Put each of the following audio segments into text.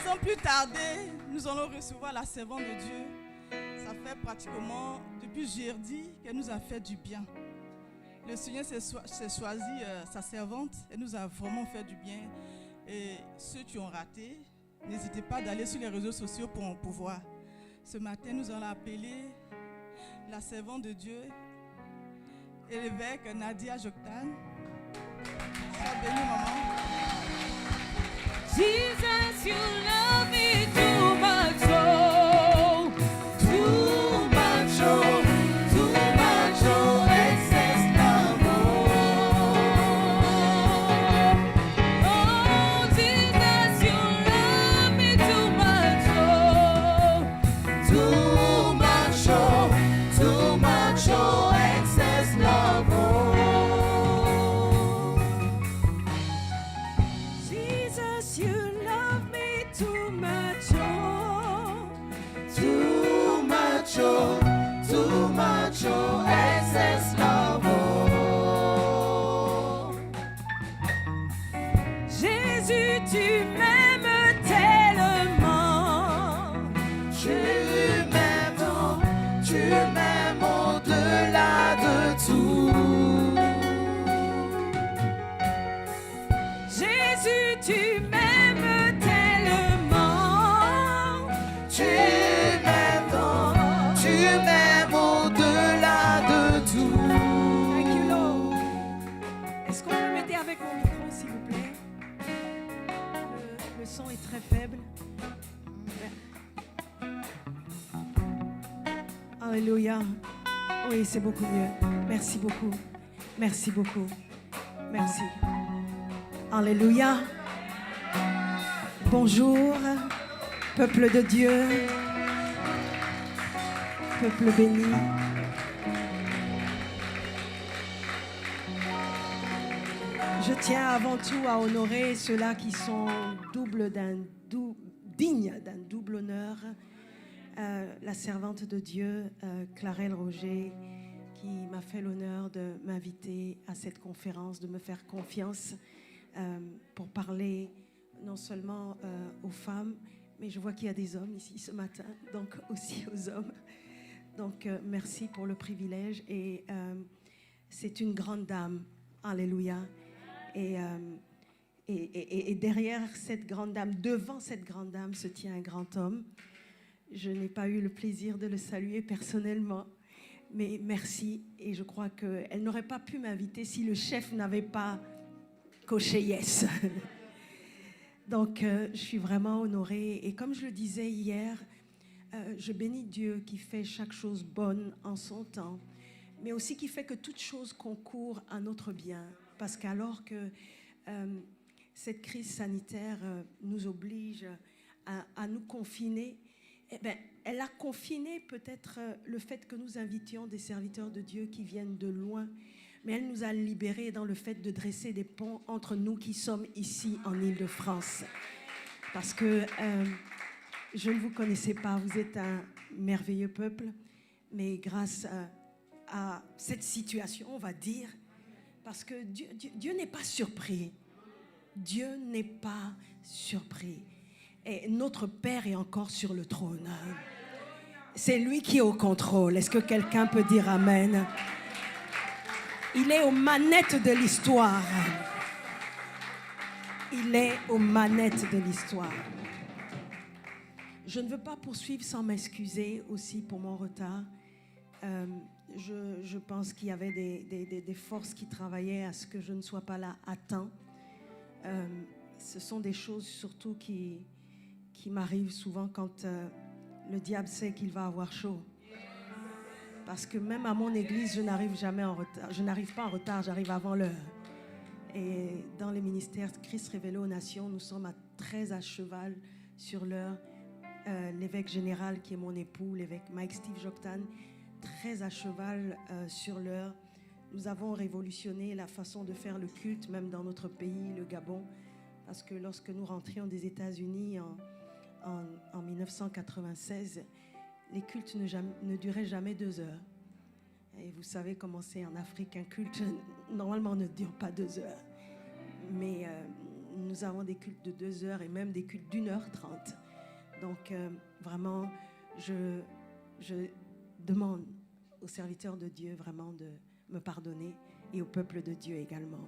Sans plus tarder, nous allons recevoir la servante de Dieu. Ça fait pratiquement depuis jeudi qu'elle nous a fait du bien. Le Seigneur s'est choisi sa servante. Elle nous a vraiment fait du bien. Et ceux qui ont raté, n'hésitez pas d'aller sur les réseaux sociaux pour en pouvoir. Ce matin, nous allons appeler la servante de Dieu et l'évêque Nadia Joktan. Sois bénie, maman. Jesus, you love me too much, oh, too much, oh, too much, oh, excess love, oh, Jesus, you love me too much, oh, too much, oh, excess love, oh. Jesus, you love me too much, oh, too much, oh, excess love, oh. Jésus, tu m'aimes tellement, tu m'aimes au-delà de tout. Jésus, tu m'aimes tellement, tu m'aimes au-delà de tout. Thank you, Lord. Est-ce qu'on peut mettre avec mon micro, s'il vous plaît? Le son est très faible. Alléluia. Oui, c'est beaucoup mieux. Merci beaucoup. Merci beaucoup. Merci. Alléluia. Bonjour, peuple de Dieu, peuple béni. Je tiens avant tout à honorer ceux-là qui sont dignes d'un double honneur. La servante de Dieu, Clarelle Roger, qui m'a fait l'honneur de m'inviter à cette conférence, de me faire confiance pour parler non seulement aux femmes, mais je vois qu'il y a des hommes ici ce matin, donc aussi aux hommes. Donc merci pour le privilège. Et c'est une grande dame, alléluia. Et derrière cette grande dame, devant cette grande dame, se tient un grand homme. Je n'ai pas eu le plaisir de le saluer personnellement, mais merci. Et je crois qu'elle n'aurait pas pu m'inviter si le chef n'avait pas coché yes. Donc, je suis vraiment honorée. Et comme je le disais hier, je bénis Dieu qui fait chaque chose bonne en son temps, mais aussi qui fait que toute chose concourt à notre bien. Parce qu'alors que cette crise sanitaire nous oblige à nous confiner, eh bien, elle a confiné peut-être le fait que nous invitions des serviteurs de Dieu qui viennent de loin, mais elle nous a libérés dans le fait de dresser des ponts entre nous qui sommes ici en Île-de-France. Parce que je ne vous connaissais pas, vous êtes un merveilleux peuple, mais grâce à cette situation, on va dire, parce que Dieu n'est pas surpris. Dieu n'est pas surpris. Et notre Père est encore sur le trône. C'est lui qui est au contrôle. Est-ce que quelqu'un peut dire Amen? Il est aux manettes de l'histoire. Il est aux manettes de l'histoire. Je ne veux pas poursuivre sans m'excuser aussi pour mon retard. Je pense qu'il y avait des forces qui travaillaient à ce que je ne sois pas là à temps. Ce sont des choses surtout qui m'arrivent souvent quand le diable sait qu'il va avoir chaud. Parce que même à mon église, je n'arrive jamais en retard. Je n'arrive pas en retard, j'arrive avant l'heure. Et dans les ministères Christ révélé aux nations, nous sommes très à cheval sur l'heure. L'évêque général qui est mon époux, l'évêque Mike Steve Joktan, très à cheval sur l'heure. Nous avons révolutionné la façon de faire le culte, même dans notre pays, le Gabon, parce que lorsque nous rentrions des États-Unis en 1996, les cultes ne duraient jamais 2 heures. Et vous savez comment c'est en Afrique, un culte, normalement, ne dure pas 2 heures. Mais nous avons des cultes de 2 heures et même des cultes d'1h30. Donc, vraiment, je demande aux serviteurs de Dieu vraiment de me pardonner et au peuple de Dieu également.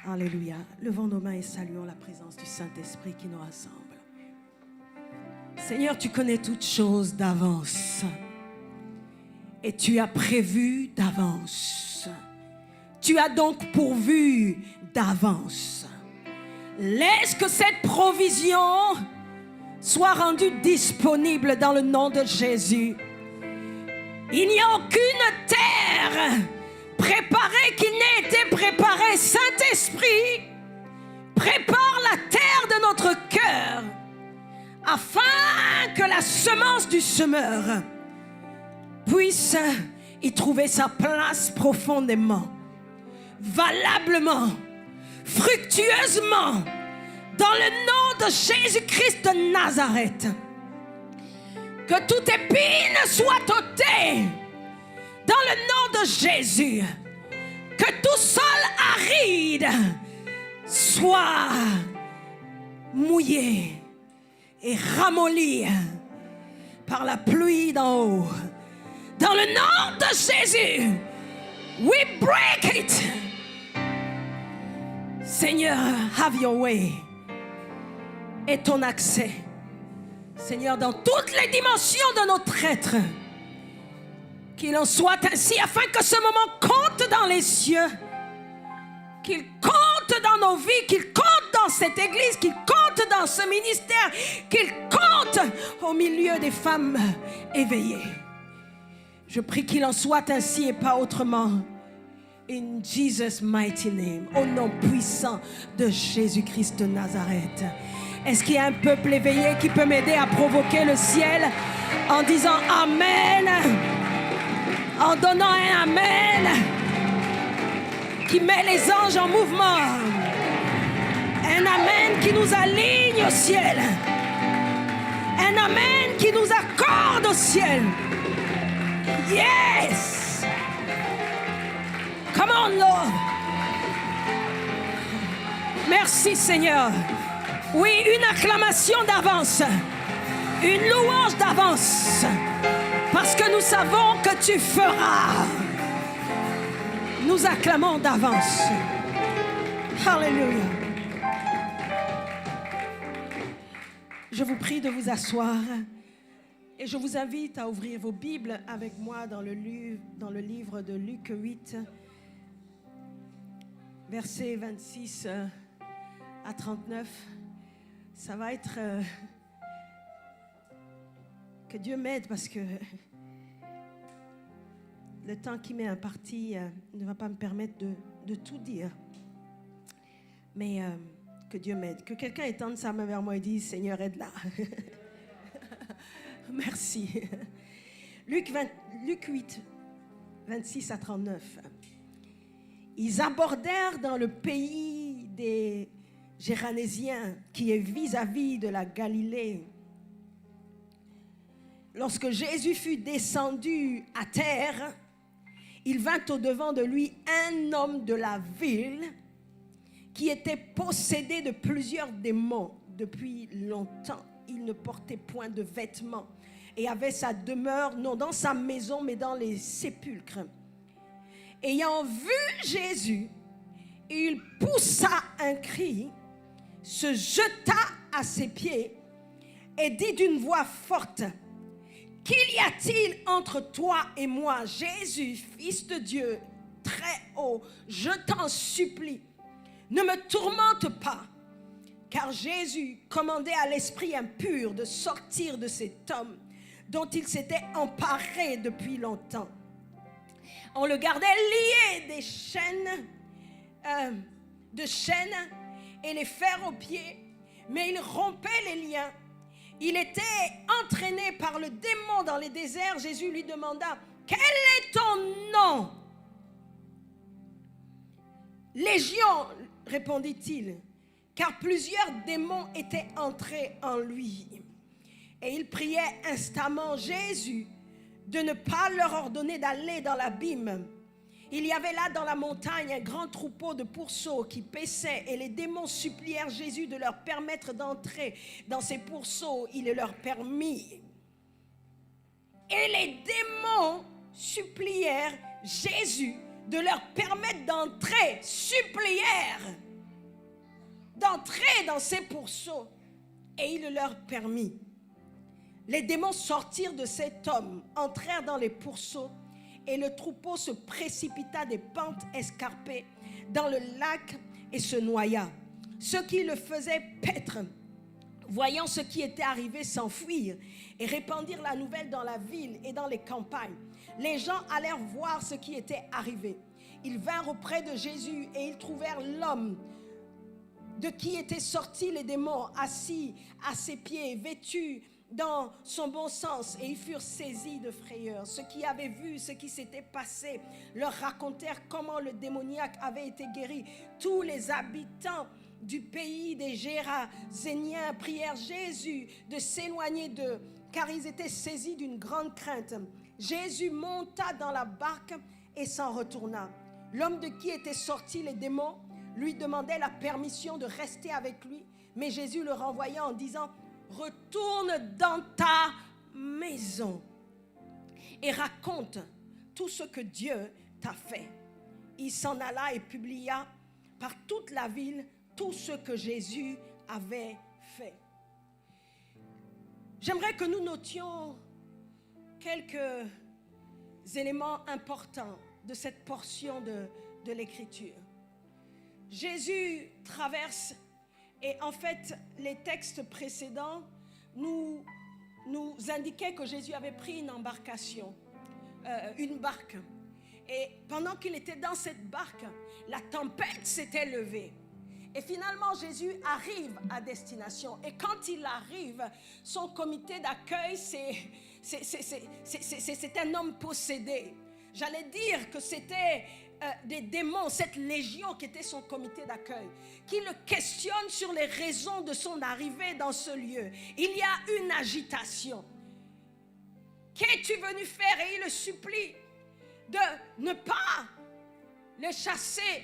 Alléluia. Levons nos mains et saluons la présence du Saint-Esprit qui nous rassemble. Seigneur, tu connais toutes choses d'avance. Et tu as prévu d'avance. Tu as donc pourvu d'avance. Laisse que cette provision soit rendue disponible dans le nom de Jésus. Il n'y a aucune terre préparée qui n'ait été préparée. Saint-Esprit, prépare la terre de notre cœur afin que la semence du semeur puisse y trouver sa place profondément, valablement, fructueusement, dans le nom de Jésus-Christ de Nazareth. Que toute épine soit ôtée dans le nom de Jésus. Que tout sol aride soit mouillé et ramolli par la pluie d'en haut. Dans le nom de Jésus, we break it. Seigneur, have your way. Et ton accès, Seigneur, dans toutes les dimensions de notre être. Qu'il en soit ainsi afin que ce moment compte dans les cieux. Qu'il compte dans nos vies, qu'il compte dans cette église, qu'il compte dans ce ministère, qu'il compte au milieu des femmes éveillées. Je prie qu'il en soit ainsi et pas autrement. In Jesus' mighty name, au nom puissant de Jésus-Christ de Nazareth. Est-ce qu'il y a un peuple éveillé qui peut m'aider à provoquer le ciel en disant Amen, en donnant un Amen qui met les anges en mouvement, un Amen qui nous aligne au ciel, un Amen qui nous accorde au ciel. Yes! Come on, Lord. Merci, Seigneur. Oui, une acclamation d'avance, une louange d'avance, parce que nous savons que tu feras. Nous acclamons d'avance. Alléluia. Je vous prie de vous asseoir et je vous invite à ouvrir vos Bibles avec moi dans le livre de Luc 8, versets 26 à 39. Ça va être que Dieu m'aide parce que le temps qui m'est imparti ne va pas me permettre de tout dire. Mais que Dieu m'aide. Que quelqu'un étende sa main vers moi et dise Seigneur, aide-la. Merci. Luc 8, 26 à 39. Ils abordèrent dans le pays des Géranésiens qui est vis-à-vis de la Galilée. Lorsque Jésus fut descendu à terre, il vint au-devant de lui un homme de la ville qui était possédé de plusieurs démons depuis longtemps. Il ne portait point de vêtements et avait sa demeure non dans sa maison mais dans les sépulcres. Ayant vu Jésus, il poussa un cri, se jeta à ses pieds et dit d'une voix forte: Qu'il y a-t-il entre toi et moi, Jésus, Fils de Dieu, très haut, je t'en supplie, ne me tourmente pas. Car Jésus commandait à l'esprit impur de sortir de cet homme dont il s'était emparé depuis longtemps. On le gardait lié des chaînes, et les fers aux pieds, mais il rompait les liens. Il était entraîné par le démon dans les déserts. Jésus lui demanda: Quel est ton nom? Légion, répondit-il, car plusieurs démons étaient entrés en lui. Et ils priaient instamment Jésus de ne pas leur ordonner d'aller dans l'abîme. Il y avait là dans la montagne un grand troupeau de pourceaux qui paissaient, et les démons supplièrent Jésus de leur permettre d'entrer dans ces pourceaux. Il le leur permit. Et les démons supplièrent Jésus de leur permettre d'entrer, supplièrent d'entrer dans ces pourceaux. Et il le leur permit. Les démons sortirent de cet homme, entrèrent dans les pourceaux, et le troupeau se précipita des pentes escarpées dans le lac et se noya. Ceux qui le faisaient paître, voyant ce qui était arrivé, s'enfuirent et répandirent la nouvelle dans la ville et dans les campagnes. Les gens allèrent voir ce qui était arrivé. Ils vinrent auprès de Jésus et ils trouvèrent l'homme de qui étaient sortis les démons, assis à ses pieds, vêtu dans son bon sens, et ils furent saisis de frayeur. Ceux qui avaient vu ce qui s'était passé leur racontèrent comment le démoniaque avait été guéri. Tous les habitants du pays des Géraséniens prièrent Jésus de s'éloigner d'eux, car ils étaient saisis d'une grande crainte. Jésus monta dans la barque et s'en retourna. L'homme de qui étaient sortis les démons lui demandait la permission de rester avec lui, mais Jésus le renvoya en disant: retourne dans ta maison et raconte tout ce que Dieu t'a fait. Il s'en alla et publia par toute la ville tout ce que Jésus avait fait. J'aimerais que nous notions quelques éléments importants de cette portion de l'Écriture. Jésus traverse. Et en fait, les textes précédents nous indiquaient que Jésus avait pris une embarcation, une barque. Et pendant qu'il était dans cette barque, la tempête s'était levée. Et finalement, Jésus arrive à destination. Et quand il arrive, son comité d'accueil, c'est un homme possédé. J'allais dire que c'était des démons, cette légion qui était son comité d'accueil, qui le questionne sur les raisons de son arrivée dans ce lieu. Il y a une agitation. Qu'es-tu venu faire? Et il le supplie de ne pas le chasser.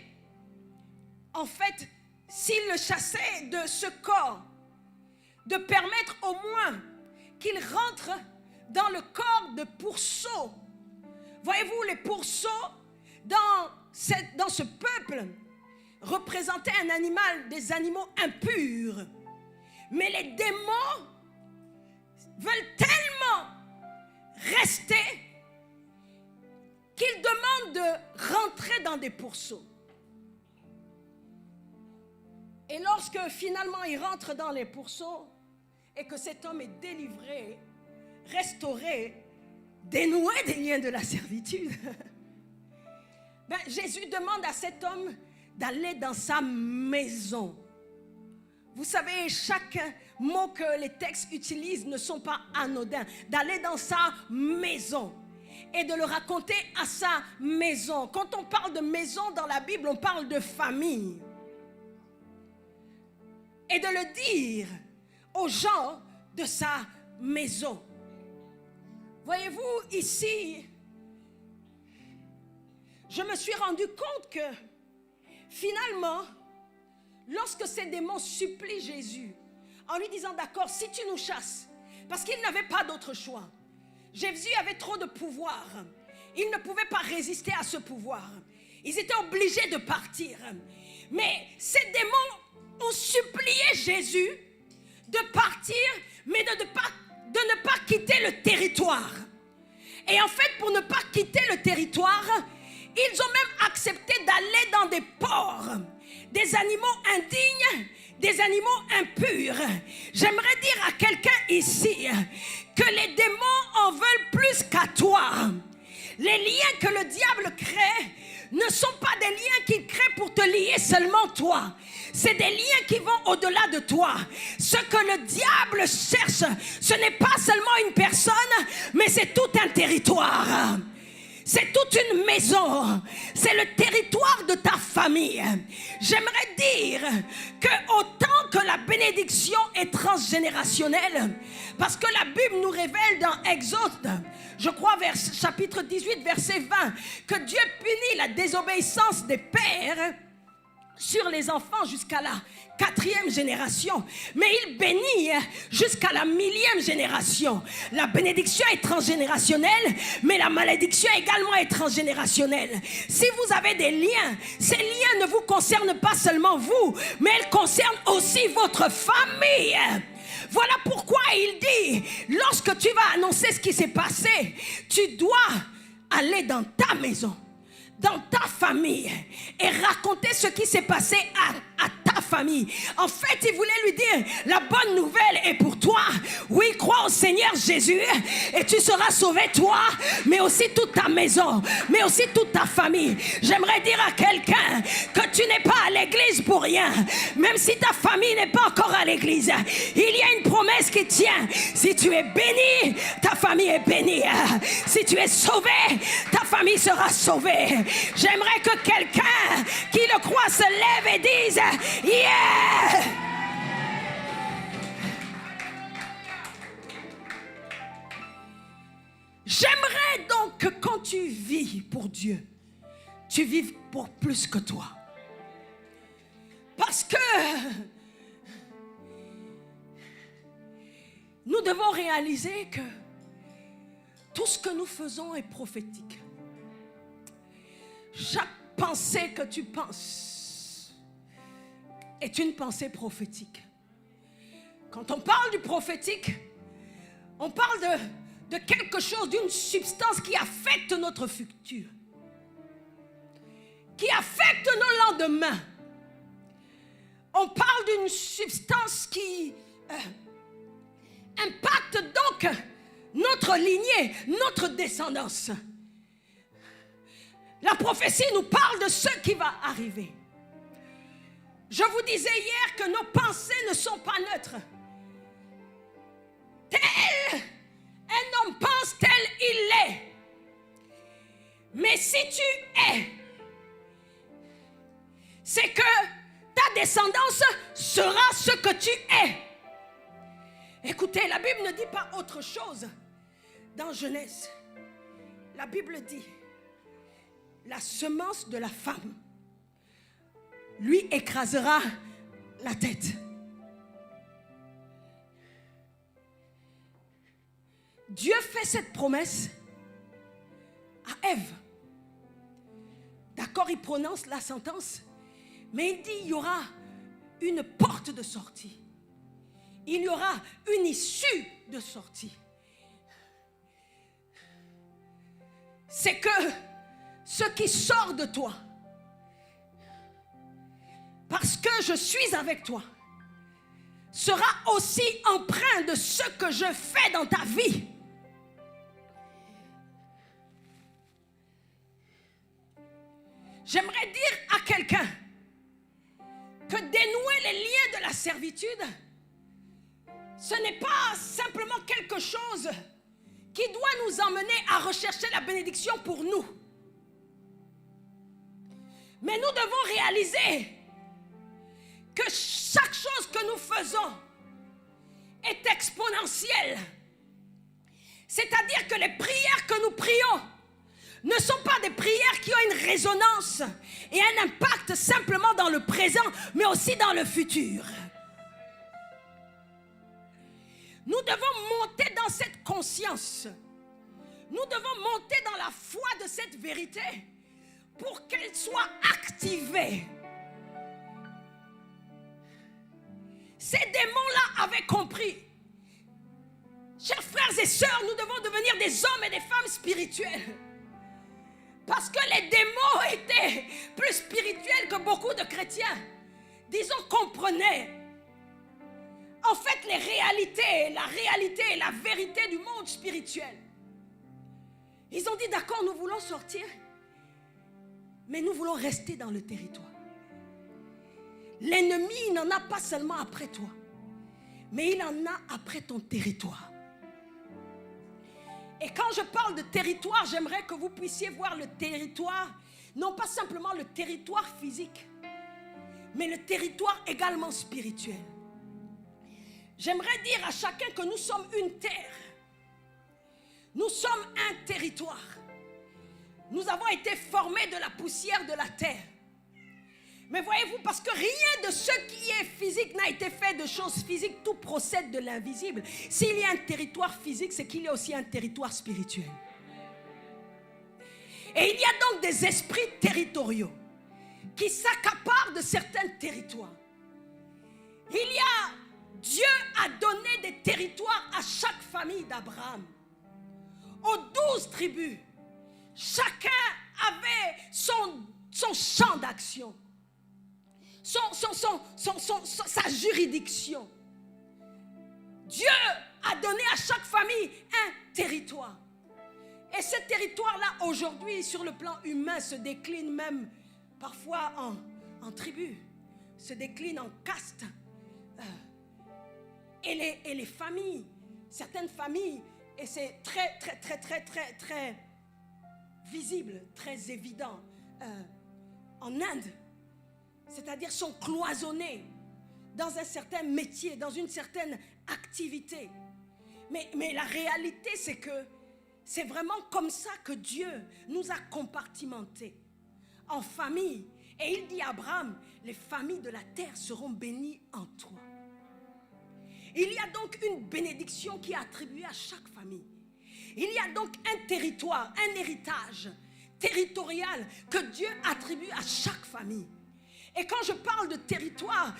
En fait, s'il le chassait de ce corps, de permettre au moins qu'il rentre dans le corps de pourceaux. Voyez-vous, les pourceaux dans ce peuple représentaient un animal, des animaux impurs. Mais les démons veulent tellement rester qu'ils demandent de rentrer dans des pourceaux. Et lorsque finalement il rentre dans les pourceaux et que cet homme est délivré, restauré, dénoué des liens de la servitude, Jésus demande à cet homme d'aller dans sa maison. Vous savez, chaque mot que les textes utilisent ne sont pas anodins. D'aller dans sa maison et de le raconter à sa maison. Quand on parle de maison dans la Bible, on parle de famille. Et de le dire aux gens de sa maison. Voyez-vous, ici, je me suis rendu compte que finalement, lorsque ces démons supplient Jésus, en lui disant d'accord, si tu nous chasses, parce qu'ils n'avaient pas d'autre choix. Jésus avait trop de pouvoir. Ils ne pouvaient pas résister à ce pouvoir. Ils étaient obligés de partir. Mais ces démons ont supplié Jésus de partir, mais de ne pas quitter le territoire. Et en fait, pour ne pas quitter le territoire, ils ont même accepté d'aller dans des ports, des animaux indignes, des animaux impurs. J'aimerais dire à quelqu'un ici que les démons en veulent plus qu'à toi. Les liens que le diable crée ne sont pas des liens qu'il crée pour te lier seulement toi. C'est des liens qui vont au-delà de toi. Ce que le diable cherche, ce n'est pas seulement une personne, mais c'est tout un territoire. C'est toute une maison. C'est le territoire de ta famille. J'aimerais dire que autant que la bénédiction est transgénérationnelle, parce que la Bible nous révèle dans Exode, je crois chapitre 18, verset 20, que Dieu punit la désobéissance des pères sur les enfants jusqu'à la 4e génération, mais il bénit jusqu'à la 1000e génération. La bénédiction est transgénérationnelle, mais la malédiction également est transgénérationnelle. Si vous avez des liens, ces liens ne vous concernent pas seulement vous, mais elles concernent aussi votre famille. Voilà pourquoi il dit, lorsque tu vas annoncer ce qui s'est passé, tu dois aller dans ta maison, dans ta famille, et raconter ce qui s'est passé à ta famille. En fait, il voulait lui dire, la bonne nouvelle est pour toi. Oui, crois au Seigneur Jésus et tu seras sauvé, toi, mais aussi toute ta maison, mais aussi toute ta famille. J'aimerais dire à quelqu'un que tu n'es pas à l'église pour rien. Même si ta famille n'est pas encore à l'église, il y a une promesse qui tient. Si tu es béni, ta famille est bénie. Si tu es sauvé, ta famille sera sauvée. J'aimerais que quelqu'un qui le croit se lève et dise yeah! J'aimerais donc que quand tu vis pour Dieu, tu vives pour plus que toi. Parce que nous devons réaliser que tout ce que nous faisons est prophétique. Chaque pensée que tu penses est une pensée prophétique. Quand on parle du prophétique, on parle de quelque chose, d'une substance qui affecte notre futur, qui affecte nos lendemains. On parle d'une substance qui impacte donc notre lignée, notre descendance. La prophétie nous parle de ce qui va arriver. Je vous disais hier que nos pensées ne sont pas neutres. Tel un homme pense, tel il est. Mais si tu es, c'est que ta descendance sera ce que tu es. Écoutez, la Bible ne dit pas autre chose. Dans Genèse, la Bible dit, la semence de la femme lui écrasera la tête. Dieu fait cette promesse à Ève. D'accord, il prononce la sentence, mais il dit il y aura une porte de sortie. Il y aura une issue de sortie. C'est que ce qui sort de toi, parce que je suis avec toi, sera aussi empreint de ce que je fais dans ta vie. J'aimerais dire à quelqu'un que dénouer les liens de la servitude, ce n'est pas simplement quelque chose qui doit nous emmener à rechercher la bénédiction pour nous. Mais nous devons réaliser que chaque chose que nous faisons est exponentielle. C'est-à-dire que les prières que nous prions ne sont pas des prières qui ont une résonance et un impact simplement dans le présent, mais aussi dans le futur. Nous devons monter dans cette conscience. Nous devons monter dans la foi de cette vérité pour qu'elle soit activée. Ces démons-là avaient compris. Chers frères et sœurs, nous devons devenir des hommes et des femmes spirituels. Parce que les démons étaient plus spirituels que beaucoup de chrétiens. Disons, comprenaient. En fait, la réalité et la vérité du monde spirituel. Ils ont dit, d'accord, nous voulons sortir, mais nous voulons rester dans le territoire. L'ennemi n'en a pas seulement après toi, mais il en a après ton territoire. Et quand je parle de territoire, j'aimerais que vous puissiez voir le territoire, non pas simplement le territoire physique, mais le territoire également spirituel. J'aimerais dire à chacun que nous sommes une terre. Nous sommes un territoire. Nous avons été formés de la poussière de la terre. Mais voyez-vous, parce que rien de ce qui est physique n'a été fait de choses physiques, tout procède de l'invisible. S'il y a un territoire physique, c'est qu'il y a aussi un territoire spirituel. Et il y a donc des esprits territoriaux qui s'accaparent de certains territoires. Dieu a donné des territoires à chaque famille d'Abraham. Aux 12 tribus, chacun avait son champ d'action, sa juridiction. Dieu a donné à chaque famille un territoire. Et ce territoire-là, aujourd'hui, sur le plan humain, se décline même parfois en tribus, se décline en castes. Et les familles, certaines familles, et c'est très visible, très évident, en Inde, c'est-à-dire sont cloisonnées dans un certain métier, dans une certaine activité. Mais la réalité, c'est que c'est vraiment comme ça que Dieu nous a compartimentés en famille. Et il dit à Abraham, les familles de la terre seront bénies en toi. Il y a donc une bénédiction qui est attribuée à chaque famille. Il y a donc un territoire, un héritage territorial que Dieu attribue à chaque famille. Et quand je parle de territoire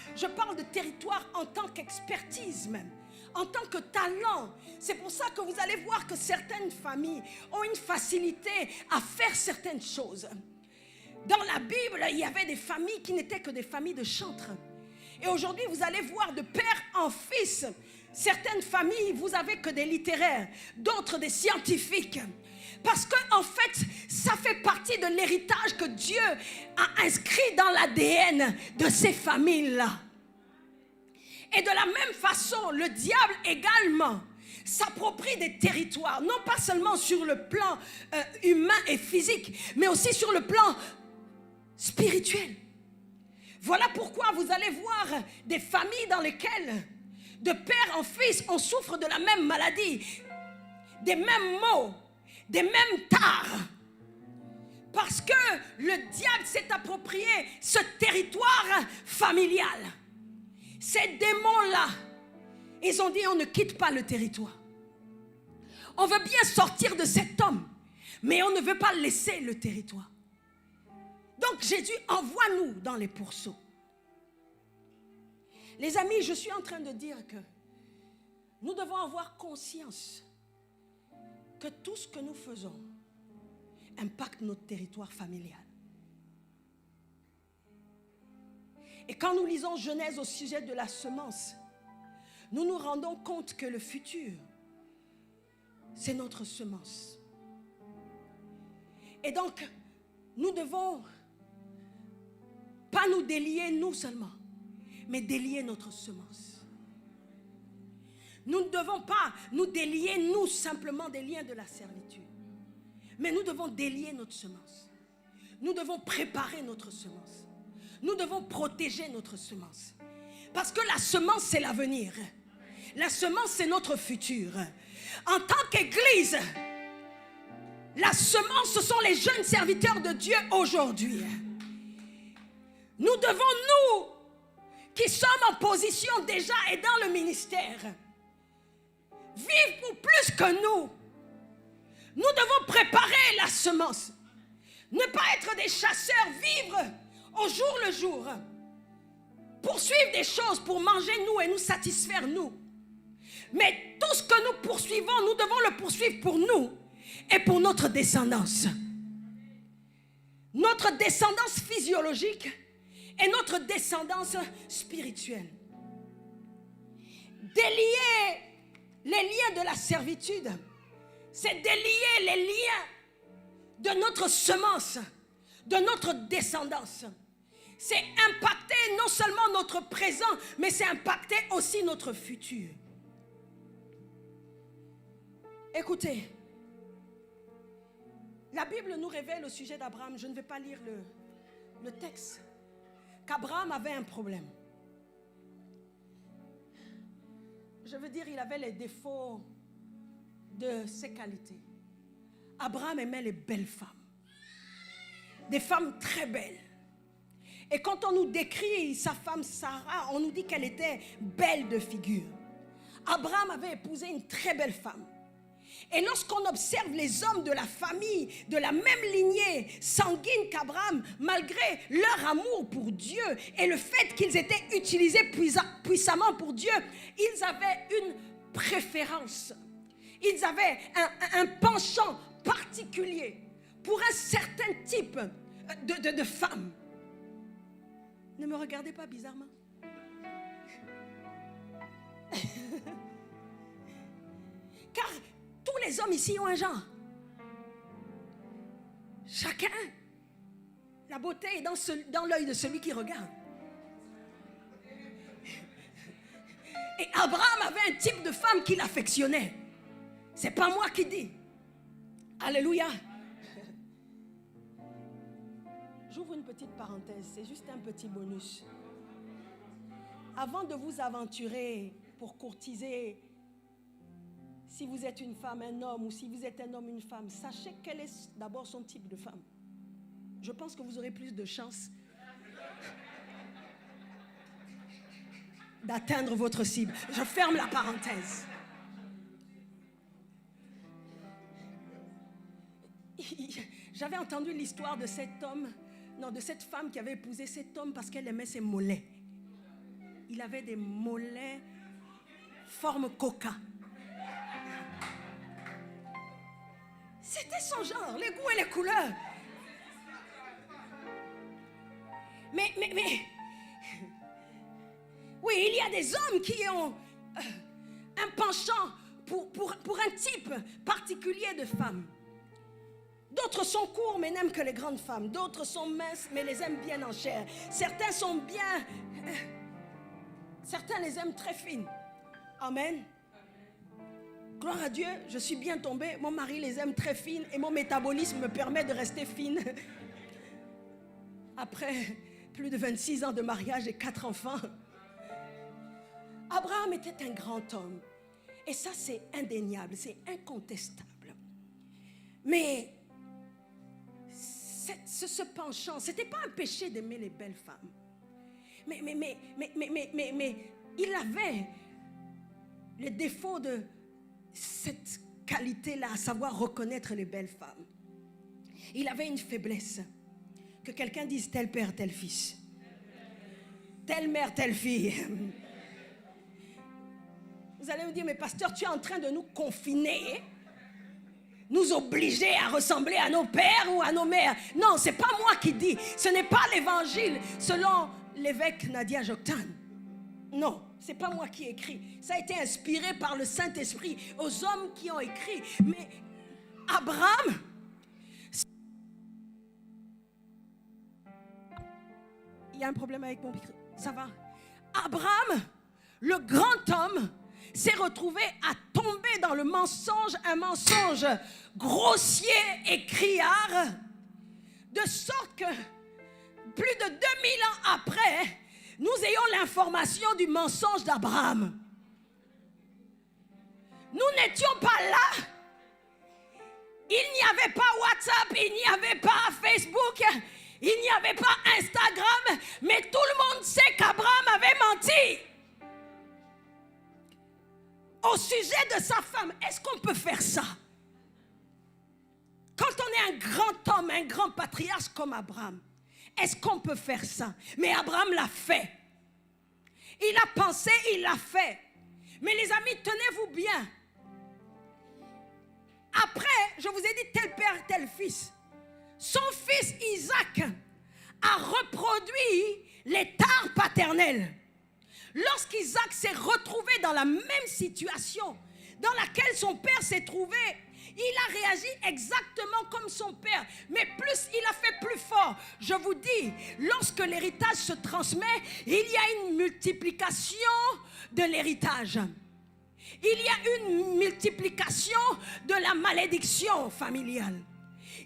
en tant qu'expertise même, en tant que talent. C'est pour ça que vous allez voir que certaines familles ont une facilité à faire certaines choses. Dans la Bible, il y avait des familles qui n'étaient que des familles de chantres. Et aujourd'hui, vous allez voir de père en fils, certaines familles, vous avez que des littéraires, d'autres des scientifiques. Parce que en fait, ça fait partie de l'héritage que Dieu a inscrit dans l'ADN de ces familles-là. Et de la même façon, le diable également s'approprie des territoires, non pas seulement sur le plan humain et physique, mais aussi sur le plan spirituel. Voilà pourquoi vous allez voir des familles dans lesquelles, de père en fils, on souffre de la même maladie, des mêmes maux, des mêmes tares. Parce que le diable s'est approprié ce territoire familial. Ces démons-là, ils ont dit on ne quitte pas le territoire. On veut bien sortir de cet homme, mais on ne veut pas laisser le territoire. Donc Jésus, envoie-nous dans les pourceaux. Les amis, je suis en train de dire que nous devons avoir conscience que tout ce que nous faisons impacte notre territoire familial. Et quand nous lisons Genèse au sujet de la semence, nous nous rendons compte que le futur, c'est notre semence. Et donc, nous devons pas nous délier nous seulement, mais délier notre semence. Nous ne devons pas nous délier nous simplement des liens de la servitude, mais nous devons délier notre semence. Nous devons préparer notre semence. Nous devons protéger notre semence. Parce que la semence, c'est l'avenir. La semence, c'est notre futur. En tant qu'Église, la semence, ce sont les jeunes serviteurs de Dieu aujourd'hui. Nous devons, nous, qui sommes en position déjà et dans le ministère, vivre pour plus que nous. Nous devons préparer la semence. Ne pas être des chasseurs, vivre au jour le jour. Poursuivre des choses pour manger nous et nous satisfaire nous. Mais tout ce que nous poursuivons, nous devons le poursuivre pour nous et pour notre descendance. Notre descendance physiologique et notre descendance spirituelle. Délier les liens de la servitude, c'est délier les liens de notre semence, de notre descendance. C'est impacter non seulement notre présent, mais c'est impacter aussi notre futur. Écoutez, La Bible nous révèle au sujet d'Abraham, je ne vais pas lire le texte, qu'Abraham avait un problème. Je veux dire, il avait les défauts de ses qualités. Abraham aimait les belles femmes. Des femmes très belles. Et quand on nous décrit sa femme Sarah, on nous dit qu'elle était belle de figure. Abraham avait épousé une très belle femme. Et lorsqu'on observe les hommes de la famille, de la même lignée sanguine qu'Abraham, malgré leur amour pour Dieu et le fait qu'ils étaient utilisés puissamment pour Dieu, ils avaient une préférence. Ils avaient un penchant particulier pour un certain type de femme. Ne me regardez pas bizarrement. Car tous les hommes ici ont un genre. Chacun. La beauté est dans l'œil de celui qui regarde. Et Abraham avait un type de femme qu'il affectionnait. C'est pas moi qui dis. Alléluia. J'ouvre une petite parenthèse, c'est juste un petit bonus. Avant de vous aventurer pour courtiser, si vous êtes une femme, un homme, ou si vous êtes un homme, une femme, sachez quel est d'abord son type de femme. Je pense que vous aurez plus de chances d'atteindre votre cible. Je ferme la parenthèse. J'avais entendu l'histoire de cet homme, non, de cette femme qui avait épousé cet homme parce qu'elle aimait ses mollets. Il avait des mollets forme coca. C'était son genre, les goûts et les couleurs. Mais, oui, il y a des hommes qui ont un penchant pour un type particulier de femme. D'autres sont courts mais n'aiment que les grandes femmes. D'autres sont minces mais les aiment bien en chair. Certains sont bien... certains les aiment très fines. Amen. Gloire à Dieu, je suis bien tombée. Mon mari les aime très fines et mon métabolisme me permet de rester fine. Après plus de 26 ans de mariage et 4 enfants. Abraham était un grand homme. Et ça, c'est indéniable, c'est incontestable. Mais ce penchant, ce n'était pas un péché d'aimer les belles femmes. Mais il avait le défaut de cette qualité-là, à savoir reconnaître les belles femmes. Il avait une faiblesse. Que quelqu'un dise tel père, tel fils. Telle mère, telle fille. Vous allez me dire, mais pasteur, tu es en train de nous confiner, nous obliger à ressembler à nos pères ou à nos mères. Non, ce n'est pas moi qui dis. Ce n'est pas l'évangile selon l'évêque Nadia Joktan. Non, ce n'est pas moi qui écris. Ça a été inspiré par le Saint-Esprit aux hommes qui ont écrit. Mais Abraham, il y a un problème avec mon micro. Ça va. Abraham, le grand homme, s'est retrouvé à tomber dans le mensonge, un mensonge grossier et criard, de sorte que plus de 2000 ans après, nous ayons l'information du mensonge d'Abraham. Nous n'étions pas là. Il n'y avait pas WhatsApp, il n'y avait pas Facebook, il n'y avait pas Instagram, mais tout le monde sait qu'Abraham avait menti. Au sujet de sa femme, est-ce qu'on peut faire ça? Quand on est un grand homme, un grand patriarche comme Abraham, est-ce qu'on peut faire ça? Mais Abraham l'a fait. Il a pensé, il l'a fait. Mais les amis, tenez-vous bien. Après, je vous ai dit tel père, tel fils. Son fils Isaac a reproduit les tares paternelles. Lorsqu'Isaac s'est retrouvé dans la même situation dans laquelle son père s'est trouvé, il a réagi exactement comme son père, mais plus il a fait plus fort. Je vous dis, lorsque l'héritage se transmet, il y a une multiplication de l'héritage. Il y a une multiplication de la malédiction familiale.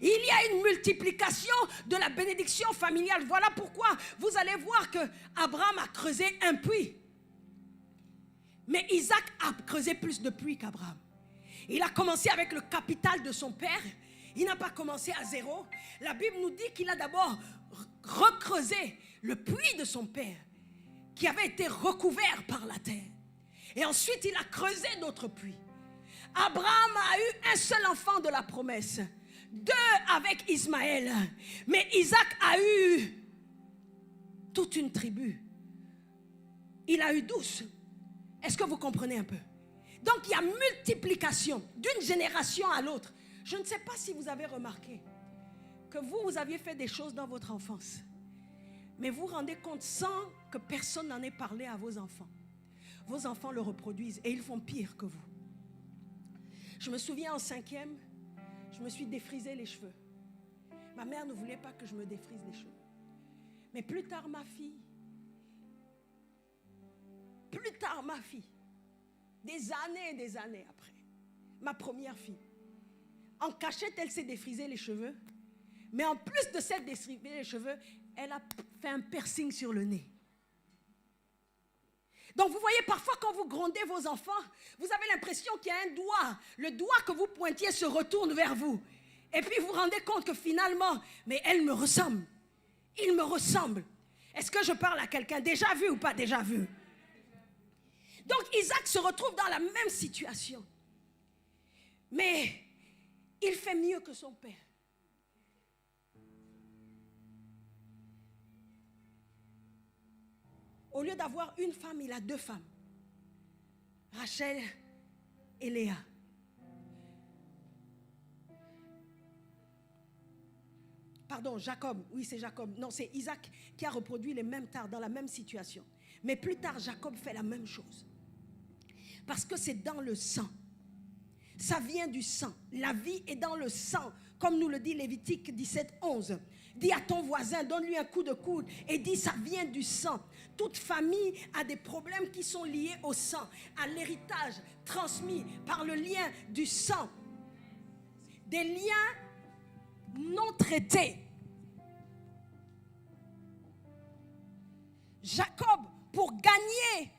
Il y a une multiplication de la bénédiction familiale. Voilà pourquoi vous allez voir que Abraham a creusé un puits. Mais Isaac a creusé plus de puits qu'Abraham. Il a commencé avec le capital de son père. Il n'a pas commencé à zéro. La Bible nous dit qu'il a d'abord recreusé le puits de son père, qui avait été recouvert par la terre. Et ensuite, il a creusé d'autres puits. Abraham a eu un seul enfant de la promesse. 2 avec Ismaël. Mais Isaac a eu toute une tribu. Il a eu 12. Est-ce que vous comprenez un peu? Donc il y a multiplication d'une génération à l'autre. Je ne sais pas si vous avez remarqué que vous aviez fait des choses dans votre enfance. Mais vous vous rendez compte sans que personne n'en ait parlé à vos enfants. Vos enfants le reproduisent et ils font pire que vous. Je me souviens en 5e, je me suis défrisé les cheveux. Ma mère ne voulait pas que je me défrise les cheveux. Mais plus tard, ma fille, des années et des années après, ma première fille, en cachette, elle s'est défrisé les cheveux. Mais en plus de s'être défrisé les cheveux, elle a fait un piercing sur le nez. Donc vous voyez, parfois quand vous grondez vos enfants, vous avez l'impression qu'il y a un doigt. Le doigt que vous pointiez se retourne vers vous. Et puis vous vous rendez compte que finalement, mais elle me ressemble. Il me ressemble. Est-ce que je parle à quelqu'un déjà vu ou pas déjà vu? Donc Isaac se retrouve dans la même situation. Mais il fait mieux que son père. Au lieu d'avoir une femme, il a 2 femmes. Rachel et Léa. Pardon, Jacob. Oui, c'est Jacob. Non, c'est Isaac qui a reproduit les mêmes tares dans la même situation. Mais plus tard, Jacob fait la même chose. Parce que c'est dans le sang. Ça vient du sang. La vie est dans le sang. Comme nous le dit Lévitique 17:11. Dis à ton voisin, donne-lui un coup de coude et dis ça vient du sang. Toute famille a des problèmes qui sont liés au sang, à l'héritage transmis par le lien du sang. Des liens non traités. Jacob, pour gagner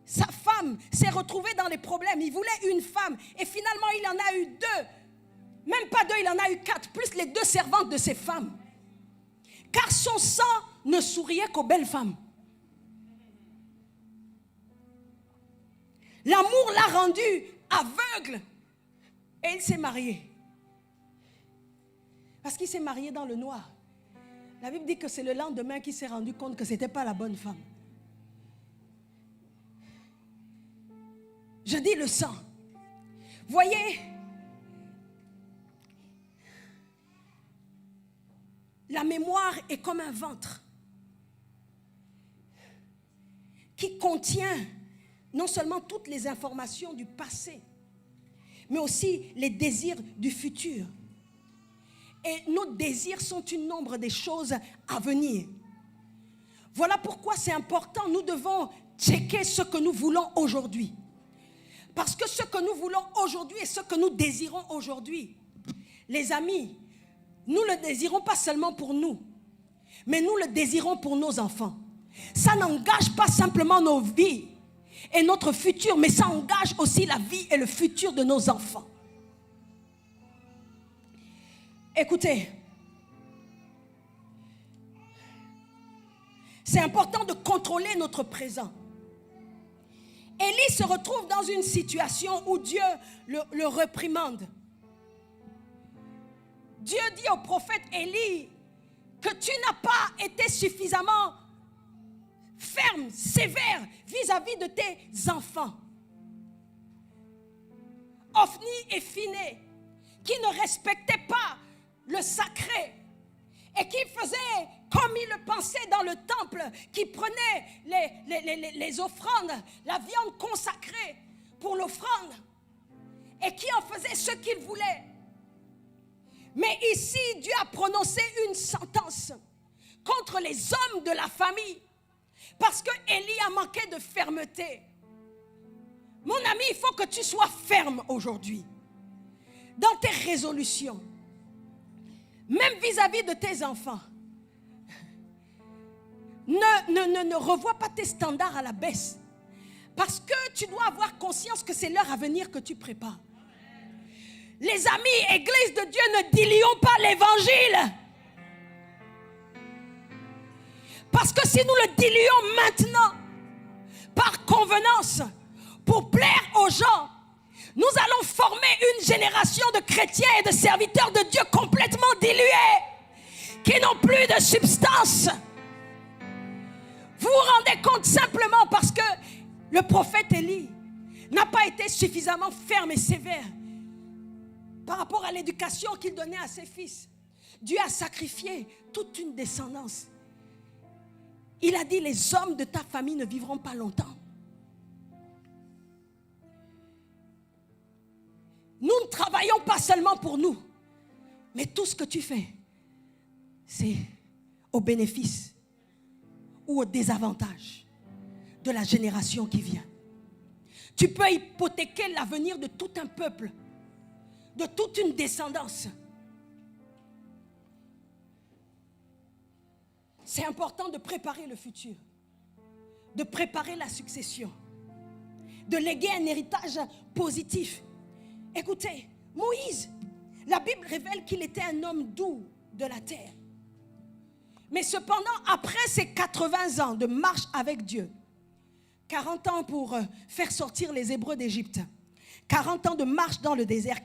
sa femme, s'est retrouvé dans les problèmes. Il voulait une femme et finalement il en a eu 2. Même pas 2, il en a eu 4, plus les 2 servantes de ses femmes. Car son sang ne souriait qu'aux belles femmes. L'amour l'a rendu aveugle. Et il s'est marié. Parce qu'il s'est marié dans le noir. La Bible dit que c'est le lendemain qu'il s'est rendu compte que ce n'était pas la bonne femme. Je dis le sang. Voyez, la mémoire est comme un ventre qui contient non seulement toutes les informations du passé, mais aussi les désirs du futur. Et nos désirs sont une nombre des choses à venir. Voilà pourquoi c'est important, nous devons checker ce que nous voulons aujourd'hui. Parce que ce que nous voulons aujourd'hui et ce que nous désirons aujourd'hui, les amis, nous ne le désirons pas seulement pour nous, mais nous le désirons pour nos enfants. Ça n'engage pas simplement nos vies et notre futur, mais ça engage aussi la vie et le futur de nos enfants. Écoutez, c'est important de contrôler notre présent. Élie se retrouve dans une situation où Dieu le réprimande. Dieu dit au prophète Élie que tu n'as pas été suffisamment ferme, sévère vis-à-vis de tes enfants. Ophni et Phiné, qui ne respectaient pas le sacré et qui faisaient comme ils le pensaient dans le temple, qui prenaient les offrandes, la viande consacrée pour l'offrande et qui en faisaient ce qu'ils voulaient. Mais ici, Dieu a prononcé une sentence contre les hommes de la famille parce que Élie a manqué de fermeté. Mon ami, il faut que tu sois ferme aujourd'hui dans tes résolutions. même vis-à-vis de tes enfants, ne revois pas tes standards à la baisse. Parce que tu dois avoir conscience que c'est leur avenir que tu prépares. Les amis, Église de Dieu, ne diluons pas l'évangile. Parce que si nous le diluons maintenant, par convenance, pour plaire aux gens, nous allons former une génération de chrétiens et de serviteurs de Dieu complètement dilués, qui n'ont plus de substance. Vous vous rendez compte simplement parce que le prophète Élie n'a pas été suffisamment ferme et sévère par rapport à l'éducation qu'il donnait à ses fils. Dieu a sacrifié toute une descendance. Il a dit, les hommes de ta famille ne vivront pas longtemps. Nous ne travaillons pas seulement pour nous, mais tout ce que tu fais, c'est au bénéfice ou au désavantage de la génération qui vient. Tu peux hypothéquer l'avenir de tout un peuple, de toute une descendance. C'est important de préparer le futur, de préparer la succession, de léguer un héritage positif. Écoutez, Moïse, la Bible révèle qu'il était un homme doux de la terre. Mais cependant, après ses 80 ans de marche avec Dieu, 40 ans pour faire sortir les Hébreux d'Égypte, 40 ans de marche dans le désert,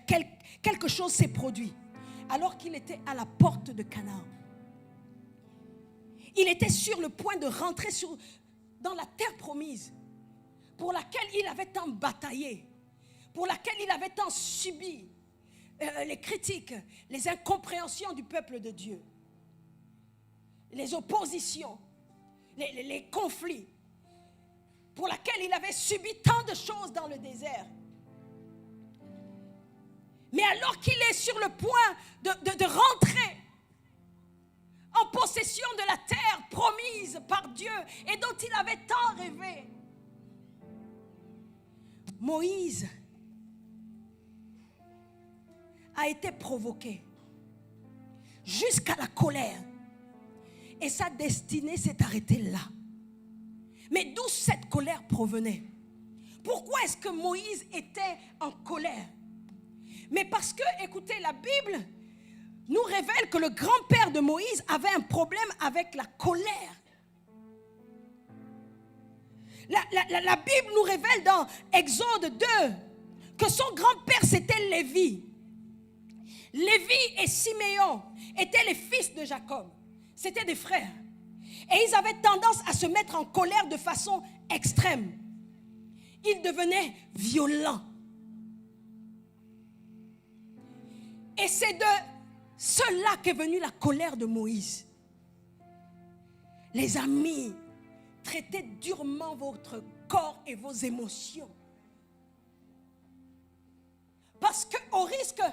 quelque chose s'est produit. Alors qu'il était à la porte de Canaan, il était sur le point de rentrer dans la terre promise, pour laquelle il avait tant bataillé, pour laquelle il avait tant subi les critiques, les incompréhensions du peuple de Dieu, les oppositions, les conflits, pour laquelle il avait subi tant de choses dans le désert. Mais alors qu'il est sur le point de rentrer en possession de la terre promise par Dieu et dont il avait tant rêvé, Moïse a été provoqué jusqu'à la colère et sa destinée s'est arrêtée là. Mais d'où cette colère provenait? Pourquoi est-ce que Moïse était en colère? Mais parce que, écoutez, la Bible nous révèle que le grand-père de Moïse avait un problème avec la colère. La Bible nous révèle dans Exode 2 que son grand-père c'était Lévi. Lévi et Siméon étaient les fils de Jacob. C'étaient des frères. Et ils avaient tendance à se mettre en colère de façon extrême. Ils devenaient violents. Et c'est de cela qu'est venue la colère de Moïse. Les amis, traitez durement votre corps et vos émotions. Parce qu'au risque,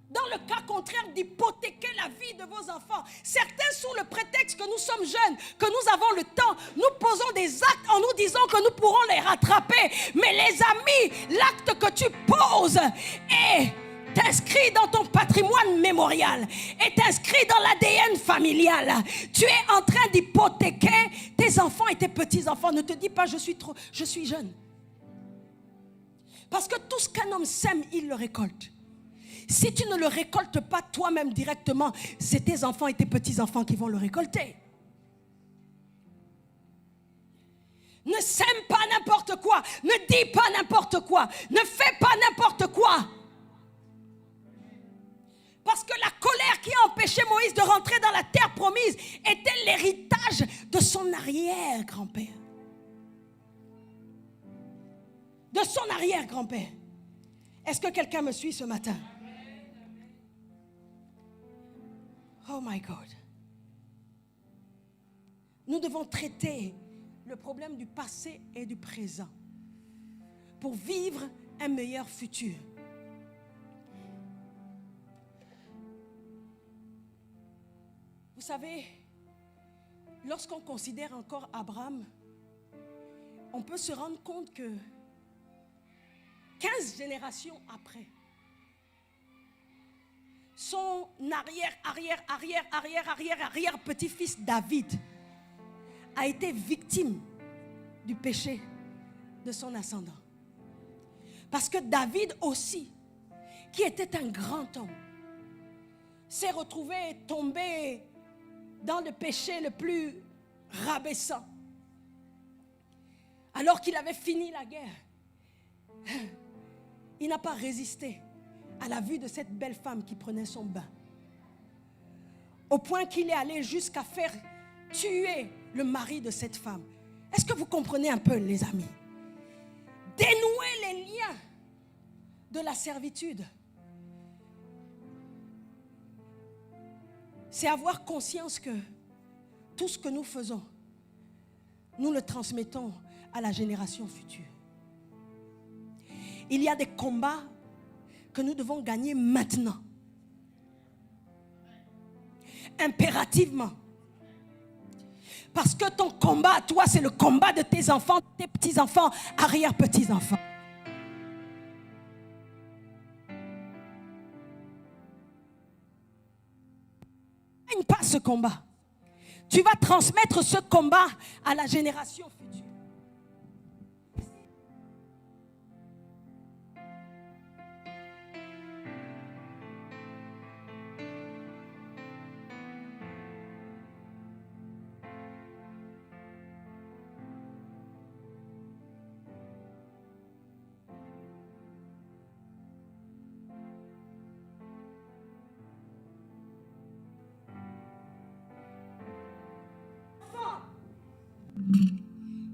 dans le cas contraire, d'hypothéquer la vie de vos enfants. Certains, sous le prétexte que nous sommes jeunes, que nous avons le temps, nous posons des actes en nous disant que nous pourrons les rattraper. Mais les amis, l'acte que tu poses est inscrit dans ton patrimoine mémorial, est inscrit dans l'ADN familial. Tu es en train d'hypothéquer tes enfants et tes petits-enfants. Ne te dis pas je suis jeune. Parce que tout ce qu'un homme sème, il le récolte. Si tu ne le récoltes pas toi-même directement, c'est tes enfants et tes petits-enfants qui vont le récolter. Ne sème pas n'importe quoi, ne dis pas n'importe quoi, ne fais pas n'importe quoi. Parce que la colère qui a empêché Moïse de rentrer dans la terre promise était l'héritage de son arrière-grand-père. De son arrière-grand-père. Est-ce que quelqu'un me suit ce matin? Oh my God. Nous devons traiter le problème du passé et du présent pour vivre un meilleur futur. Vous savez, lorsqu'on considère encore Abraham, on peut se rendre compte que 15 générations après, son arrière petit-fils David a été victime du péché de son ascendant. Parce que David aussi, qui était un grand homme, s'est retrouvé tombé dans le péché le plus rabaissant. Alors qu'il avait fini la guerre, il n'a pas résisté à la vue de cette belle femme qui prenait son bain. Au point qu'il est allé jusqu'à faire tuer le mari de cette femme. Est-ce que vous comprenez un peu, les amis? Dénouer les liens de la servitude, c'est avoir conscience que tout ce que nous faisons, nous le transmettons à la génération future. Il y a des combats que nous devons gagner maintenant. Impérativement. Parce que ton combat à toi, c'est le combat de tes enfants, tes petits-enfants, arrière-petits-enfants. Ne gagne pas ce combat. Tu vas transmettre ce combat à la génération future.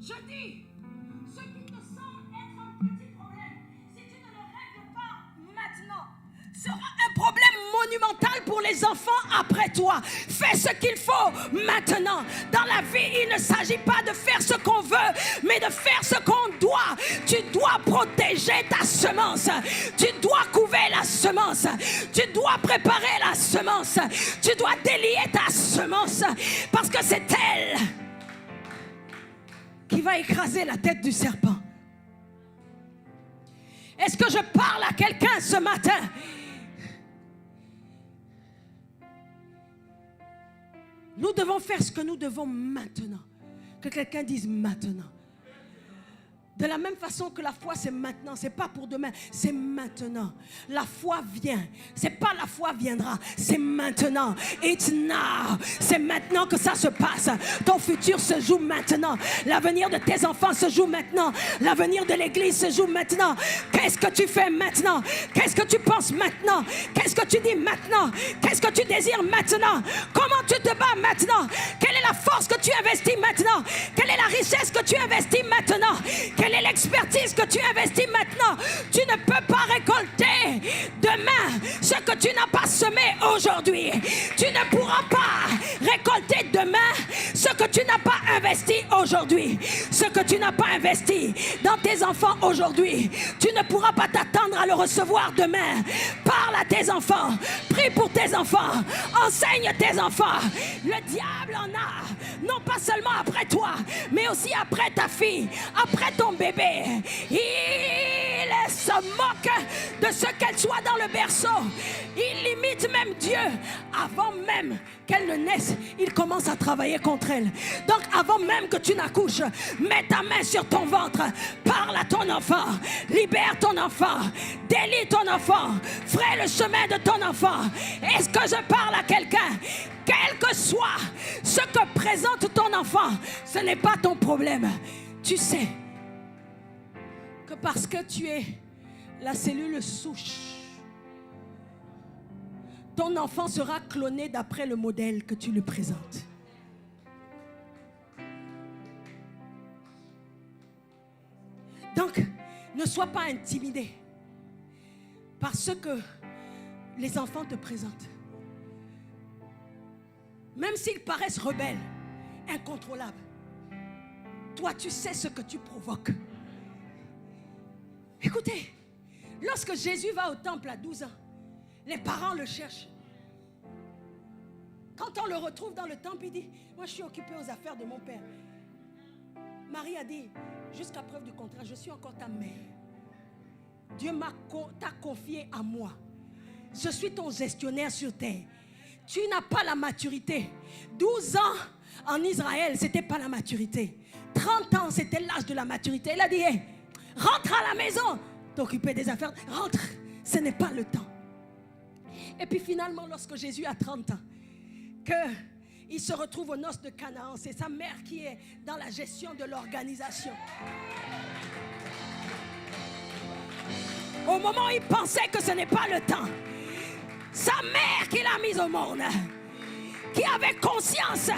Je dis, ce qui te semble être un petit problème, si tu ne le règles pas maintenant, sera un problème monumental pour les enfants après toi. Fais ce qu'il faut maintenant. Dans la vie, il ne s'agit pas de faire ce qu'on veut, mais de faire ce qu'on doit. Tu dois protéger ta semence. Tu dois couver la semence. Tu dois préparer la semence. Tu dois délier ta semence parce que c'est elle qui va écraser la tête du serpent. Est-ce que je parle à quelqu'un ce matin? Nous devons faire ce que nous devons maintenant. Que quelqu'un dise maintenant. De la même façon que la foi c'est maintenant, c'est pas pour demain, c'est maintenant. La foi vient, c'est pas la foi viendra, c'est maintenant. It's now. C'est maintenant que ça se passe. Ton futur se joue maintenant. L'avenir de tes enfants se joue maintenant. L'avenir de l'église se joue maintenant. Qu'est-ce que tu fais maintenant? Qu'est-ce que tu penses maintenant? Qu'est-ce que tu dis maintenant? Qu'est-ce que tu désires maintenant? Comment tu te bats maintenant? Quelle est la force que tu investis maintenant? Quelle est la richesse que tu investis maintenant? Quelle est l'expertise que tu investis maintenant? Tu ne peux pas récolter demain ce que tu n'as pas semé aujourd'hui. Tu ne pourras pas récolter demain ce que tu n'as pas investi aujourd'hui. Ce que tu n'as pas investi dans tes enfants aujourd'hui, tu ne pourras pas t'attendre à le recevoir demain. Parle à tes enfants, prie pour tes enfants, enseigne tes enfants. Le diable en a, non pas seulement après toi, mais aussi après ta fille, après ton bébé. Il se moque de ce qu'elle soit dans le berceau. Il limite même Dieu. Avant même qu'elle ne naisse, il commence à travailler contre elle. Donc avant même que tu n'accouches, mets ta main sur ton ventre, parle à ton enfant, libère ton enfant, délie ton enfant, fraye le chemin de ton enfant. Est-ce que je parle à quelqu'un? Quel que soit ce que présente ton enfant, ce n'est pas ton problème. Tu sais que parce que tu es la cellule souche, ton enfant sera cloné d'après le modèle que tu lui présentes. Donc, ne sois pas intimidé par ce que les enfants te présentent. Même s'ils paraissent rebelles, incontrôlables, toi tu sais ce que tu provoques. Écoutez, lorsque Jésus va au temple à 12 ans, les parents le cherchent. Quand on le retrouve dans le temple, il dit, moi je suis occupé aux affaires de mon père. Marie a dit, jusqu'à preuve du contraire, je suis encore ta mère. Dieu t'a confié à moi. Je suis ton gestionnaire sur terre. Tu n'as pas la maturité. 12 ans en Israël, ce n'était pas la maturité. 30 ans, c'était l'âge de la maturité. Il a dit, hey, rentre à la maison. T'occuper des affaires, rentre. Ce n'est pas le temps. Et puis finalement, lorsque Jésus a 30 ans, qu'il se retrouve aux noces de Canaan, c'est sa mère qui est dans la gestion de l'organisation. Au moment où il pensait que ce n'est pas le temps, sa mère qui l'a mise au monde, qui avait conscience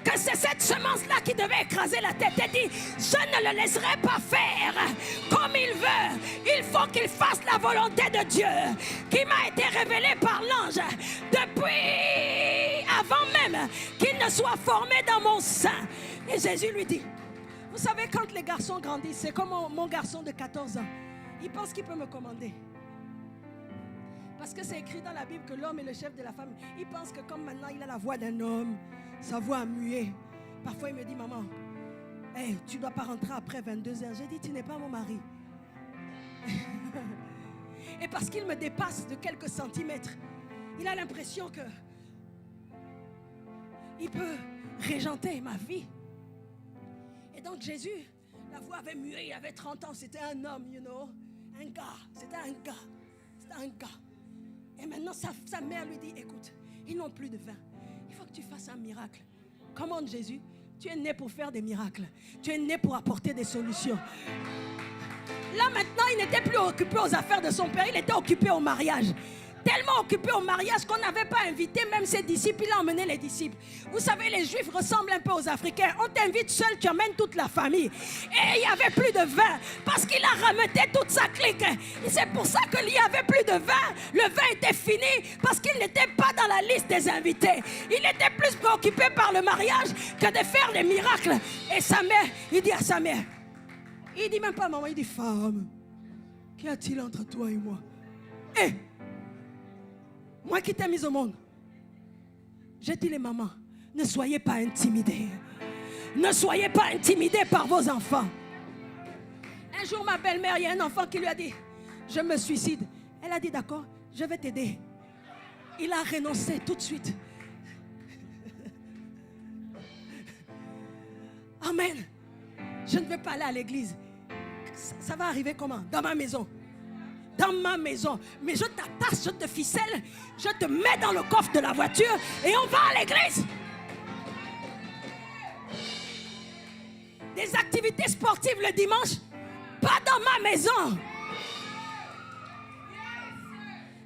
que c'est cette semence-là qui devait écraser la tête, elle dit, je ne le laisserai pas faire comme il veut. Il faut qu'il fasse la volonté de Dieu qui m'a été révélée par l'ange depuis avant même qu'il ne soit formé dans mon sein. Et Jésus lui dit, vous savez, quand les garçons grandissent, c'est comme mon garçon de 14 ans, il pense qu'il peut me commander. Parce que c'est écrit dans la Bible que l'homme est le chef de la femme. Il pense que comme maintenant il a la voix d'un homme, sa voix muette. Parfois il me dit, maman, hey, tu ne dois pas rentrer après 22h. J'ai dit, tu n'es pas mon mari. Et parce qu'il me dépasse de quelques centimètres, il a l'impression que il peut régenter ma vie. Et donc Jésus, la voix avait mué, il avait 30 ans, c'était un homme, un gars, c'était un gars. Et maintenant, sa mère lui dit, écoute, ils n'ont plus de vin. Il faut que tu fasses un miracle. Commande Jésus, tu es né pour faire des miracles. Tu es né pour apporter des solutions. Là maintenant, il n'était plus occupé aux affaires de son père, il était occupé au mariage. Tellement occupé au mariage qu'on n'avait pas invité même ses disciples, il a emmené les disciples. Vous savez, les Juifs ressemblent un peu aux Africains. On t'invite seul, tu emmènes toute la famille. Et il n'y avait plus de vin parce qu'il a rameuté toute sa clique. Et c'est pour ça qu'il n'y avait plus de vin. Le vin était fini parce qu'il n'était pas dans la liste des invités. Il était plus préoccupé par le mariage que de faire les miracles. Et sa mère, il dit à sa mère, il dit même pas maman, il dit femme, qu'y a-t-il entre toi et moi? Moi qui t'ai mise au monde, j'ai dit les mamans, ne soyez pas intimidées. Ne soyez pas intimidées par vos enfants. Un jour, ma belle-mère, il y a un enfant qui lui a dit, je me suicide. Elle a dit, d'accord, je vais t'aider. Il a renoncé tout de suite. Amen. Je ne vais pas aller à l'église. Ça va arriver comment? Dans ma maison. Dans ma maison. Mais je t'attache, je te ficelle, je te mets dans le coffre de la voiture et on va à l'église. Des activités sportives le dimanche, pas dans ma maison.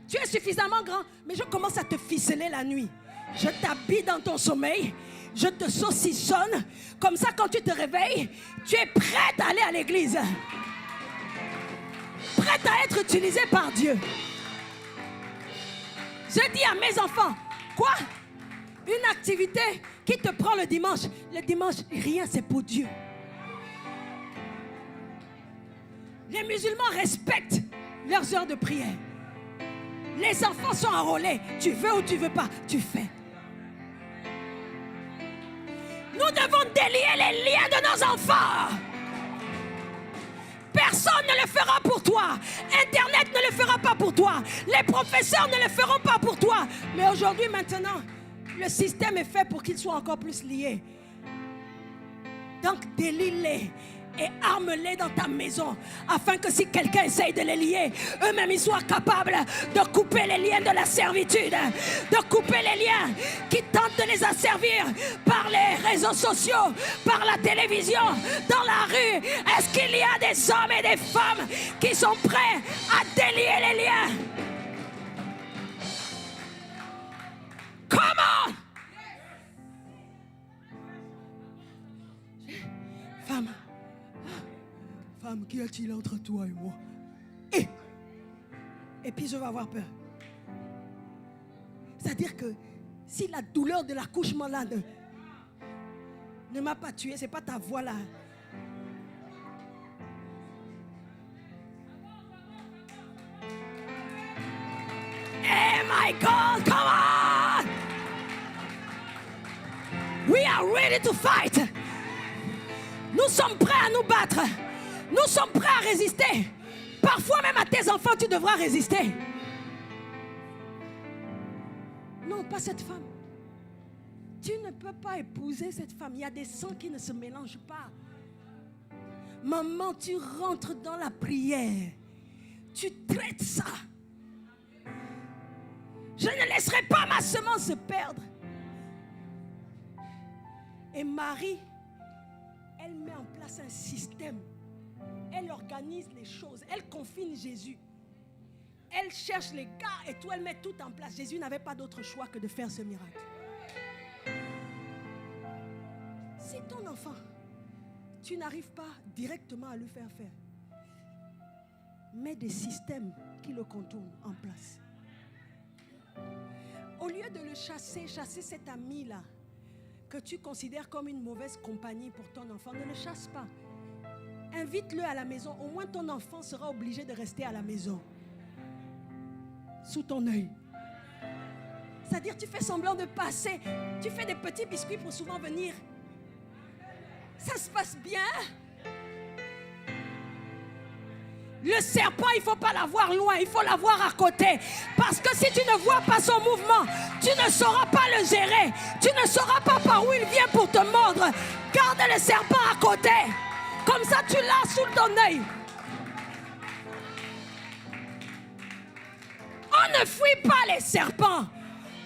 Tu es suffisamment grand, mais je commence à te ficeler la nuit. Je t'habille dans ton sommeil, je te saucissonne. Comme ça, quand tu te réveilles, tu es prête à aller à l'église. Prête à être utilisée par Dieu. Je dis à mes enfants, quoi? Une activité qui te prend le dimanche. Le dimanche, rien, c'est pour Dieu. Les musulmans respectent leurs heures de prière. Les enfants sont enrôlés. Tu veux ou tu veux pas, tu fais. Nous devons délier les liens de nos enfants. Personne ne le fera pour toi. Internet ne le fera pas pour toi. Les professeurs ne le feront pas pour toi. Mais aujourd'hui, maintenant, le système est fait pour qu'ils soient encore plus liés. Donc, délie-les et arme-les dans ta maison afin que si quelqu'un essaye de les lier, eux-mêmes ils soient capables de couper les liens de la servitude, de couper les liens qui tentent de les asservir par les réseaux sociaux, par la télévision, dans la rue. Est-ce qu'il y a des hommes et des femmes qui sont prêts à délier les liens? Comment? Femme, qu'y a-t-il entre toi et moi? Et puis je vais avoir peur. C'est-à-dire que si la douleur de l'accouchement là ne m'a pas tué, c'est pas ta voix là. Hey my God, come on! We are ready to fight. Nous sommes prêts à nous battre. Nous sommes prêts à résister. Parfois même à tes enfants, tu devras résister. Non, pas cette femme. Tu ne peux pas épouser cette femme. Il y a des sangs qui ne se mélangent pas. Maman, tu rentres dans la prière. Tu traites ça. Je ne laisserai pas ma semence se perdre. Et Marie, elle met en place un système. Elle organise les choses. Elle confine Jésus. Elle cherche les gars et tout. Elle met tout en place. Jésus n'avait pas d'autre choix que de faire ce miracle. Si ton enfant, tu n'arrives pas directement à lui faire faire, mets des systèmes qui le contournent en place. Au lieu de le chasser cet ami-là, que tu considères comme une mauvaise compagnie pour ton enfant, ne le chasse pas. Invite-le à la maison. Au moins ton enfant sera obligé de rester à la maison. Sous ton œil. C'est-à-dire tu fais semblant de passer. Tu fais des petits biscuits pour souvent venir. Ça se passe bien. Le serpent, il ne faut pas l'avoir loin, il faut l'avoir à côté. Parce que si tu ne vois pas son mouvement, tu ne sauras pas le gérer. Tu ne sauras pas par où il vient pour te mordre. Garde le serpent à côté. Comme ça, tu l'as sous ton œil. On ne fuit pas les serpents.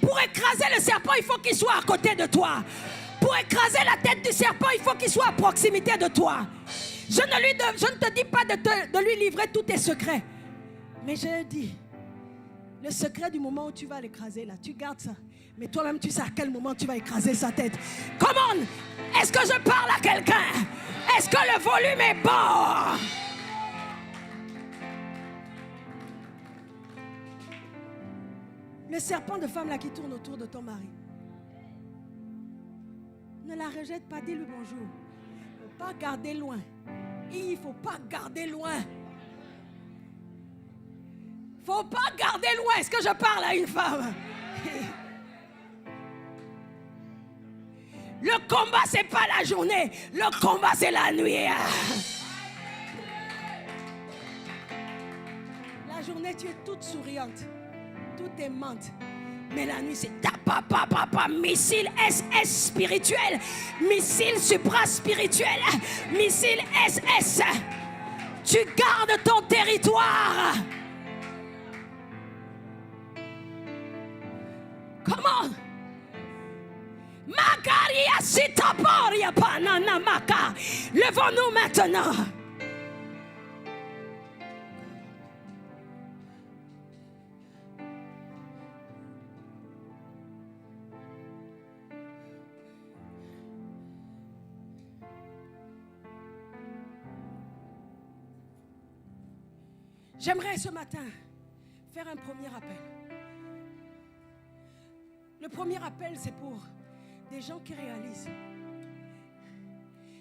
Pour écraser le serpent, il faut qu'il soit à côté de toi. Pour écraser la tête du serpent, il faut qu'il soit à proximité de toi. Je ne te dis pas de lui livrer tous tes secrets. Mais je dis, le secret du moment où tu vas l'écraser, là, tu gardes ça. Mais toi-même, tu sais à quel moment tu vas écraser sa tête. Comment? Est-ce que je parle à quelqu'un? Est-ce que le volume est bon? Le serpent de femme là qui tourne autour de ton mari. Ne la rejette pas, dis-lui bonjour. Il ne faut pas garder loin. Il ne faut pas garder loin. Il ne faut pas garder loin. Est-ce que je parle à une femme? Le combat, ce n'est pas la journée. Le combat, c'est la nuit. La journée, tu es toute souriante, toute aimante. Mais la nuit, c'est ta papa, missile SS spirituel, missile supra-spirituel, missile SS. Tu gardes ton territoire. Comment? Makaria sitaporia panana maka. Levons-nous maintenant. J'aimerais ce matin faire un premier appel. Le premier appel, c'est pour des gens qui réalisent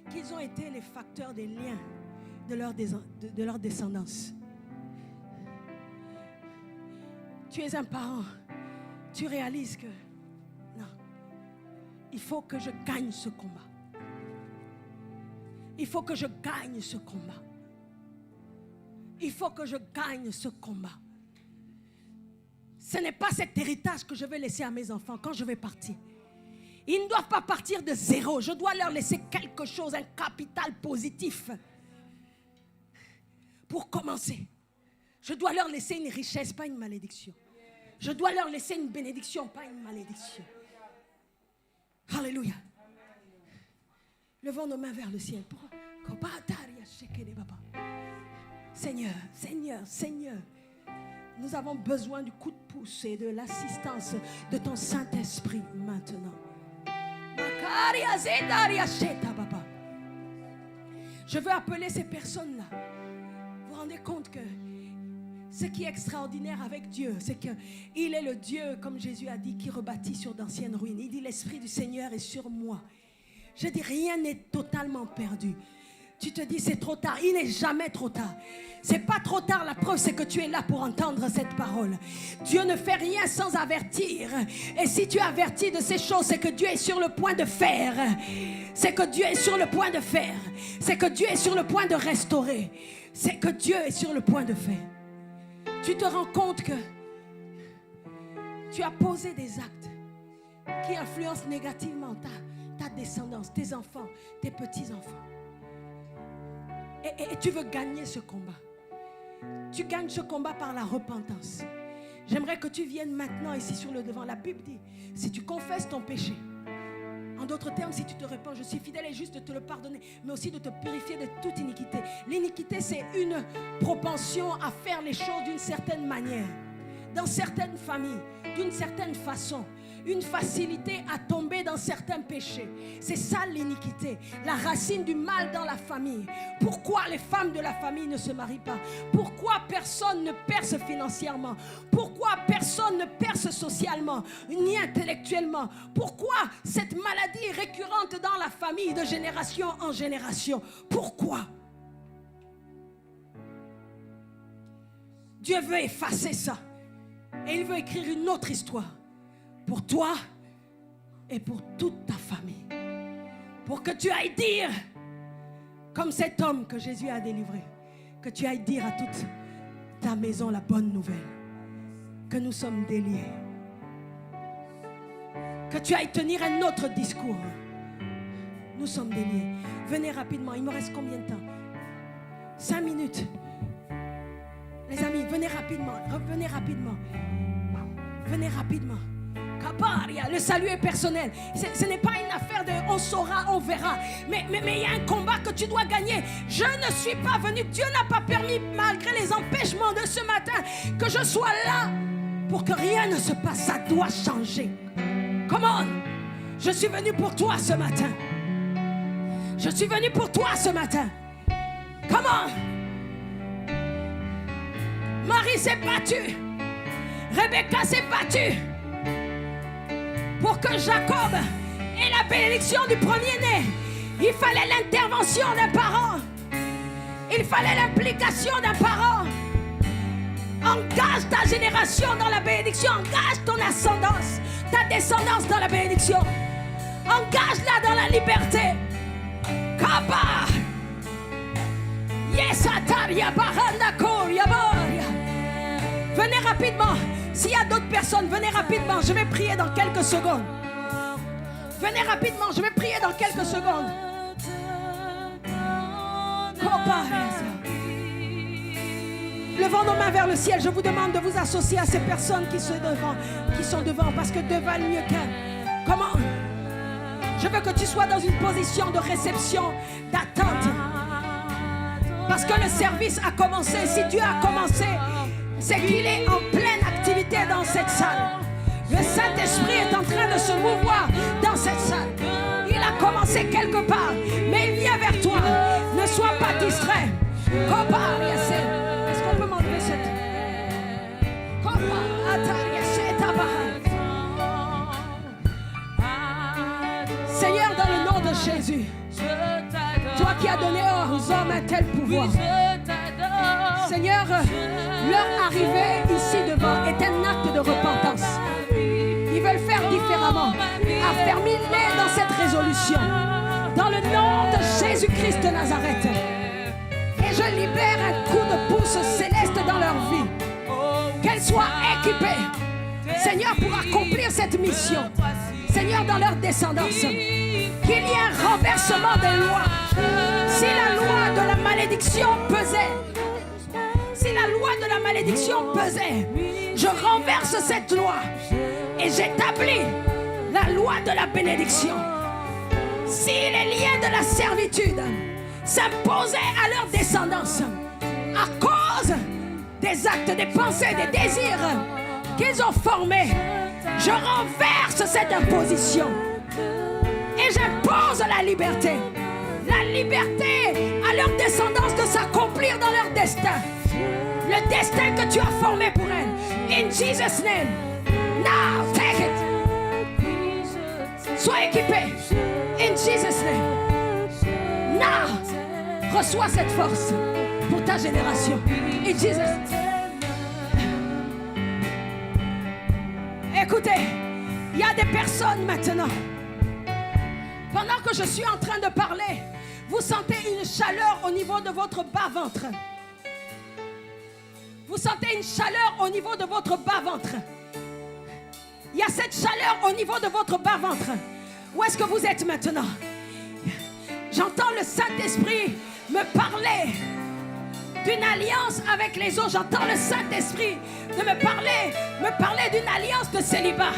qu'ils ont été les facteurs des liens de leur descendance. Tu es un parent, tu réalises que non, il faut que je gagne ce combat. Il faut que je gagne ce combat. Il faut que je gagne ce combat. Ce n'est pas cet héritage que je vais laisser à mes enfants quand je vais partir. Ils ne doivent pas partir de zéro. Je dois leur laisser quelque chose, un capital positif. Pour commencer, je dois leur laisser une richesse, pas une malédiction. Je dois leur laisser une bénédiction, pas une malédiction. Alléluia. Levons nos mains vers le ciel. Seigneur, Seigneur, Seigneur, nous avons besoin du coup de pouce et de l'assistance de ton Saint-Esprit maintenant. Je veux appeler ces personnes-là. Vous vous rendez compte que ce qui est extraordinaire avec Dieu, c'est qu'il est le Dieu, comme Jésus a dit, qui rebâtit sur d'anciennes ruines. Il dit, l'Esprit du Seigneur est sur moi. Je dis, rien n'est totalement perdu. Tu te dis, c'est trop tard. Il n'est jamais trop tard. C'est pas trop tard. La preuve, c'est que tu es là pour entendre cette parole. Dieu ne fait rien sans avertir. Et si tu avertis de ces choses, c'est que Dieu est sur le point de faire. C'est que Dieu est sur le point de faire. C'est que Dieu est sur le point de restaurer. C'est que Dieu est sur le point de faire. Tu te rends compte que tu as posé des actes qui influencent négativement ta descendance, tes enfants, tes petits-enfants. Et tu veux gagner ce combat. Tu gagnes ce combat par la repentance. J'aimerais que tu viennes maintenant ici sur le devant. La Bible dit, si tu confesses ton péché, en d'autres termes, si tu te répands, je suis fidèle et juste de te le pardonner, mais aussi de te purifier de toute iniquité. L'iniquité, c'est une propension à faire les choses d'une certaine manière, dans certaines familles, d'une certaine façon. Une facilité à tomber dans certains péchés. C'est ça l'iniquité, la racine du mal dans la famille. Pourquoi les femmes de la famille ne se marient pas? Pourquoi personne ne perce financièrement? Pourquoi personne ne perce socialement ni intellectuellement? Pourquoi cette maladie est récurrente dans la famille de génération en génération? Pourquoi? Dieu veut effacer ça et il veut écrire une autre histoire. Pour toi et pour toute ta famille. Pour que tu ailles dire, comme cet homme que Jésus a délivré, que tu ailles dire à toute ta maison la bonne nouvelle, que nous sommes déliés. Que tu ailles tenir un autre discours. Nous sommes déliés. Venez rapidement, il me reste combien de temps? 5 minutes. Les amis, venez rapidement, revenez rapidement. Venez rapidement. Le salut est personnel. Ce n'est pas une affaire de on saura, on verra. Mais il y a un combat que tu dois gagner. Je ne suis pas venu, Dieu n'a pas permis, malgré les empêchements de ce matin, que je sois là pour que rien ne se passe. Ça doit changer. Come on. Je suis venu pour toi ce matin. Je suis venu pour toi ce matin. Come on. Marie s'est battue. Rebecca s'est battue. Pour que Jacob ait la bénédiction du premier-né, il fallait l'intervention d'un parent. Il fallait l'implication d'un parent. Engage ta génération dans la bénédiction. Engage ton ascendance, ta descendance dans la bénédiction. Engage-la dans la liberté. Kaba. Yes, Ataria Barandako Yaboria. Venez rapidement. S'il y a d'autres personnes, venez rapidement. Je vais prier dans quelques secondes. Venez rapidement. Je vais prier dans quelques secondes. Levons nos mains vers le ciel. Je vous demande de vous associer à ces personnes qui sont devant. Parce que deux valent mieux qu'un. Comment? Je veux que tu sois dans une position de réception, d'attente. Parce que le service a commencé. Si Dieu a commencé, c'est qu'il est en pleine activité dans cette salle. Le Saint-Esprit est en train de se mouvoir dans cette salle. Il a commencé quelque part, mais il vient vers toi. Ne sois pas distrait. Est-ce qu'on peut m'enlever cette... Seigneur, dans le nom de Jésus, toi qui as donné aux hommes un tel pouvoir, Seigneur, leur arrivée ici devant est un acte de repentance. Ils veulent faire différemment. Affermis-les dans cette résolution. Dans le nom de Jésus-Christ de Nazareth. Et je libère un coup de pouce céleste dans leur vie. Qu'elles soient équipées, Seigneur, pour accomplir cette mission. Seigneur, dans leur descendance. Qu'il y ait un renversement des lois. Si la loi de la malédiction pesait, si la loi de la malédiction pesait, je renverse cette loi et j'établis la loi de la bénédiction. Si les liens de la servitude s'imposaient à leur descendance à cause des actes, des pensées, des désirs qu'ils ont formés, je renverse cette imposition et j'impose la liberté. La liberté à leur descendance de s'accomplir dans leur destin. Le destin que tu as formé pour elles. In Jesus' name. Now, take it. Sois équipé. In Jesus' name. Now, reçois cette force pour ta génération. In Jesus' name. Écoutez, il y a des personnes maintenant. Pendant que je suis en train de parler, vous sentez une chaleur au niveau de votre bas-ventre. Vous sentez une chaleur au niveau de votre bas-ventre. Il y a cette chaleur au niveau de votre bas-ventre. Où est-ce que vous êtes maintenant? J'entends le Saint-Esprit me parler d'une alliance avec les autres. J'entends le Saint-Esprit de me parler d'une alliance de célibat.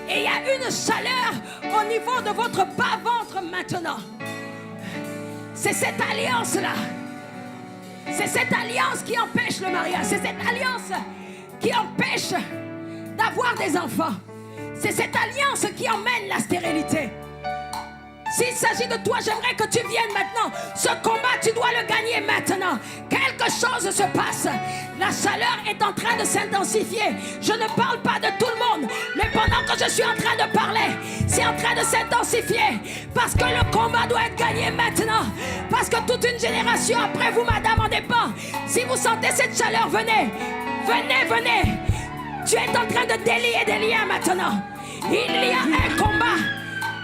Et il y a une chaleur au niveau de votre bas-ventre maintenant. C'est cette alliance-là. C'est cette alliance qui empêche le mariage. C'est cette alliance qui empêche d'avoir des enfants. C'est cette alliance qui emmène la stérilité. S'il s'agit de toi, j'aimerais que tu viennes maintenant. Ce combat, tu dois le gagner maintenant. Quelque chose se passe. La chaleur est en train de s'intensifier. Je ne parle pas de tout le monde, mais pendant que je suis en train de parler, c'est en train de s'intensifier. Parce que le combat doit être gagné maintenant. Parce que toute une génération après vous, madame, en dépend. Si vous sentez cette chaleur, venez. Venez, venez. Tu es en train de délier des liens maintenant. Il y a un combat.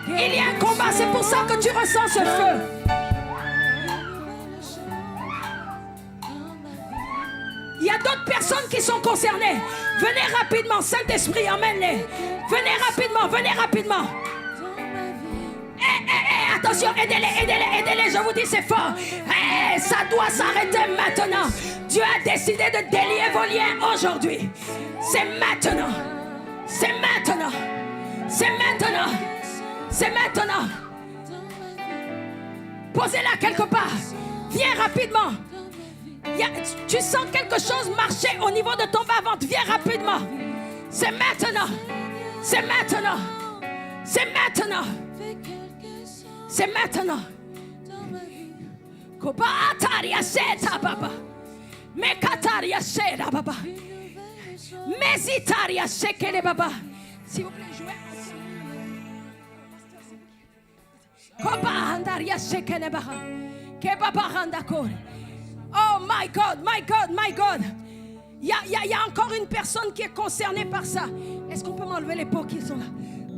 Il y a un combat, c'est pour ça que tu ressens ce feu. Il y a d'autres personnes qui sont concernées. Venez rapidement, Saint-Esprit, emmène-les. Venez rapidement, venez rapidement. Attention, aidez-les, je vous dis c'est fort. Ça doit s'arrêter maintenant. Dieu a décidé de délier vos liens aujourd'hui. C'est maintenant. C'est maintenant. C'est maintenant. C'est maintenant. Posez-la quelque part. Viens rapidement. Tu sens quelque chose marcher au niveau de ton bas-ventre. Viens rapidement. C'est maintenant. C'est maintenant. C'est maintenant. C'est maintenant. S'il vous plaît, jouez. Oh my God, my God, my God. Il y a encore une personne qui est concernée par ça. Est-ce qu'on peut m'enlever les pots qui sont là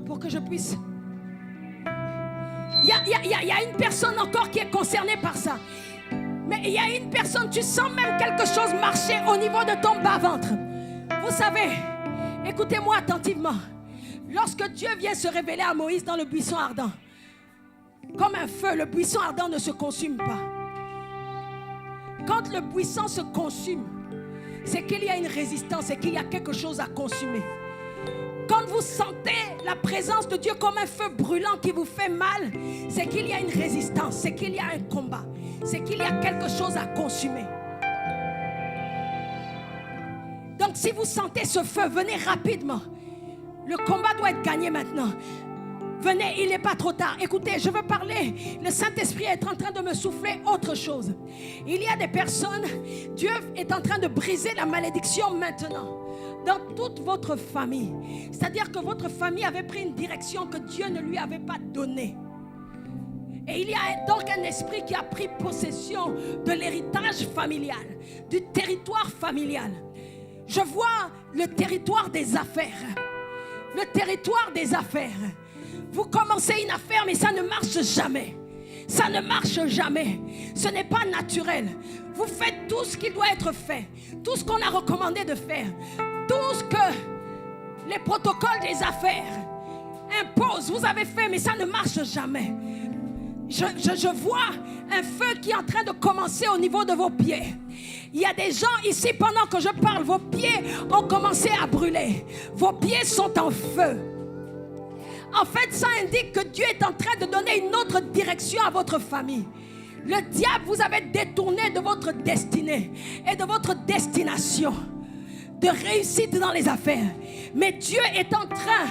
pour que je puisse... Il y a une personne encore qui est concernée par ça. Mais il y a une personne, tu sens même quelque chose marcher au niveau de ton bas-ventre. Vous savez, écoutez-moi attentivement. Lorsque Dieu vient se révéler à Moïse dans le buisson ardent, comme un feu, le buisson ardent ne se consume pas. Quand le buisson se consume, c'est qu'il y a une résistance, c'est qu'il y a quelque chose à consumer. Quand vous sentez la présence de Dieu comme un feu brûlant qui vous fait mal, c'est qu'il y a une résistance, c'est qu'il y a un combat, c'est qu'il y a quelque chose à consumer. Donc si vous sentez ce feu, venez rapidement. Le combat doit être gagné maintenant. Venez, il n'est pas trop tard. Écoutez, je veux parler. Le Saint-Esprit est en train de me souffler autre chose. Il y a des personnes, Dieu est en train de briser la malédiction maintenant dans toute votre famille. C'est-à-dire que votre famille avait pris une direction que Dieu ne lui avait pas donnée. Et il y a donc un esprit qui a pris possession de l'héritage familial, du territoire familial. Je vois le territoire des affaires. Le territoire des affaires. Vous commencez une affaire, mais ça ne marche jamais. Ça ne marche jamais. Ce n'est pas naturel. Vous faites tout ce qui doit être fait. Tout ce qu'on a recommandé de faire. Tout ce que les protocoles des affaires imposent. Vous avez fait, mais ça ne marche jamais. Je vois un feu qui est en train de commencer au niveau de vos pieds. Il y a des gens ici, pendant que je parle, vos pieds ont commencé à brûler. Vos pieds sont en feu. En fait, ça indique que Dieu est en train de donner une autre direction à votre famille. Le diable vous avait détourné de votre destinée et de votre destination de réussite dans les affaires. Mais Dieu est en train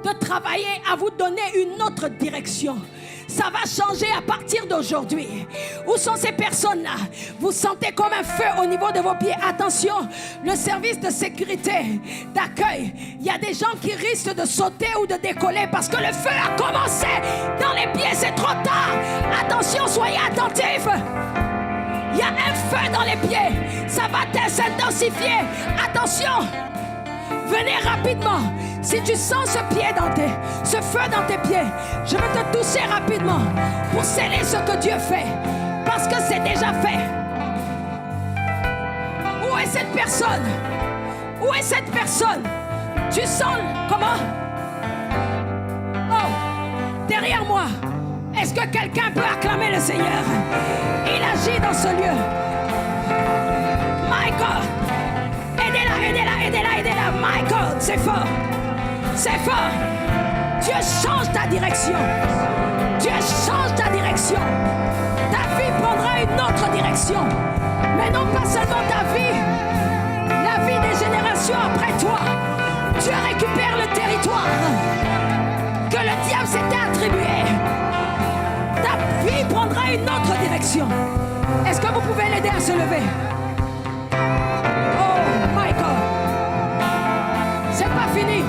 de travailler à vous donner une autre direction. Ça va changer à partir d'aujourd'hui. Où sont ces personnes-là? Vous sentez comme un feu au niveau de vos pieds. Attention, le service de sécurité, d'accueil, il y a des gens qui risquent de sauter ou de décoller parce que le feu a commencé dans les pieds, c'est trop tard. Attention, soyez attentifs. Il y a un feu dans les pieds. Ça va s'intensifier. Attention. Venez rapidement. Si tu sens ce feu dans tes pieds, je vais te toucher rapidement pour sceller ce que Dieu fait. Parce que c'est déjà fait. Où est cette personne? Où est cette personne? Tu sens comment? derrière moi. Est-ce que quelqu'un peut acclamer le Seigneur? Il agit dans ce lieu. Michael, aidez-la. Michael, c'est fort. C'est fort. Dieu change ta direction. Dieu change ta direction. Ta vie prendra une autre direction. Mais non pas seulement ta vie, la vie des générations après toi. Dieu récupère le territoire que le diable s'était attribué. Ta vie prendra une autre direction. Est-ce que vous pouvez l'aider à se lever? Oh, Michael, c'est pas fini.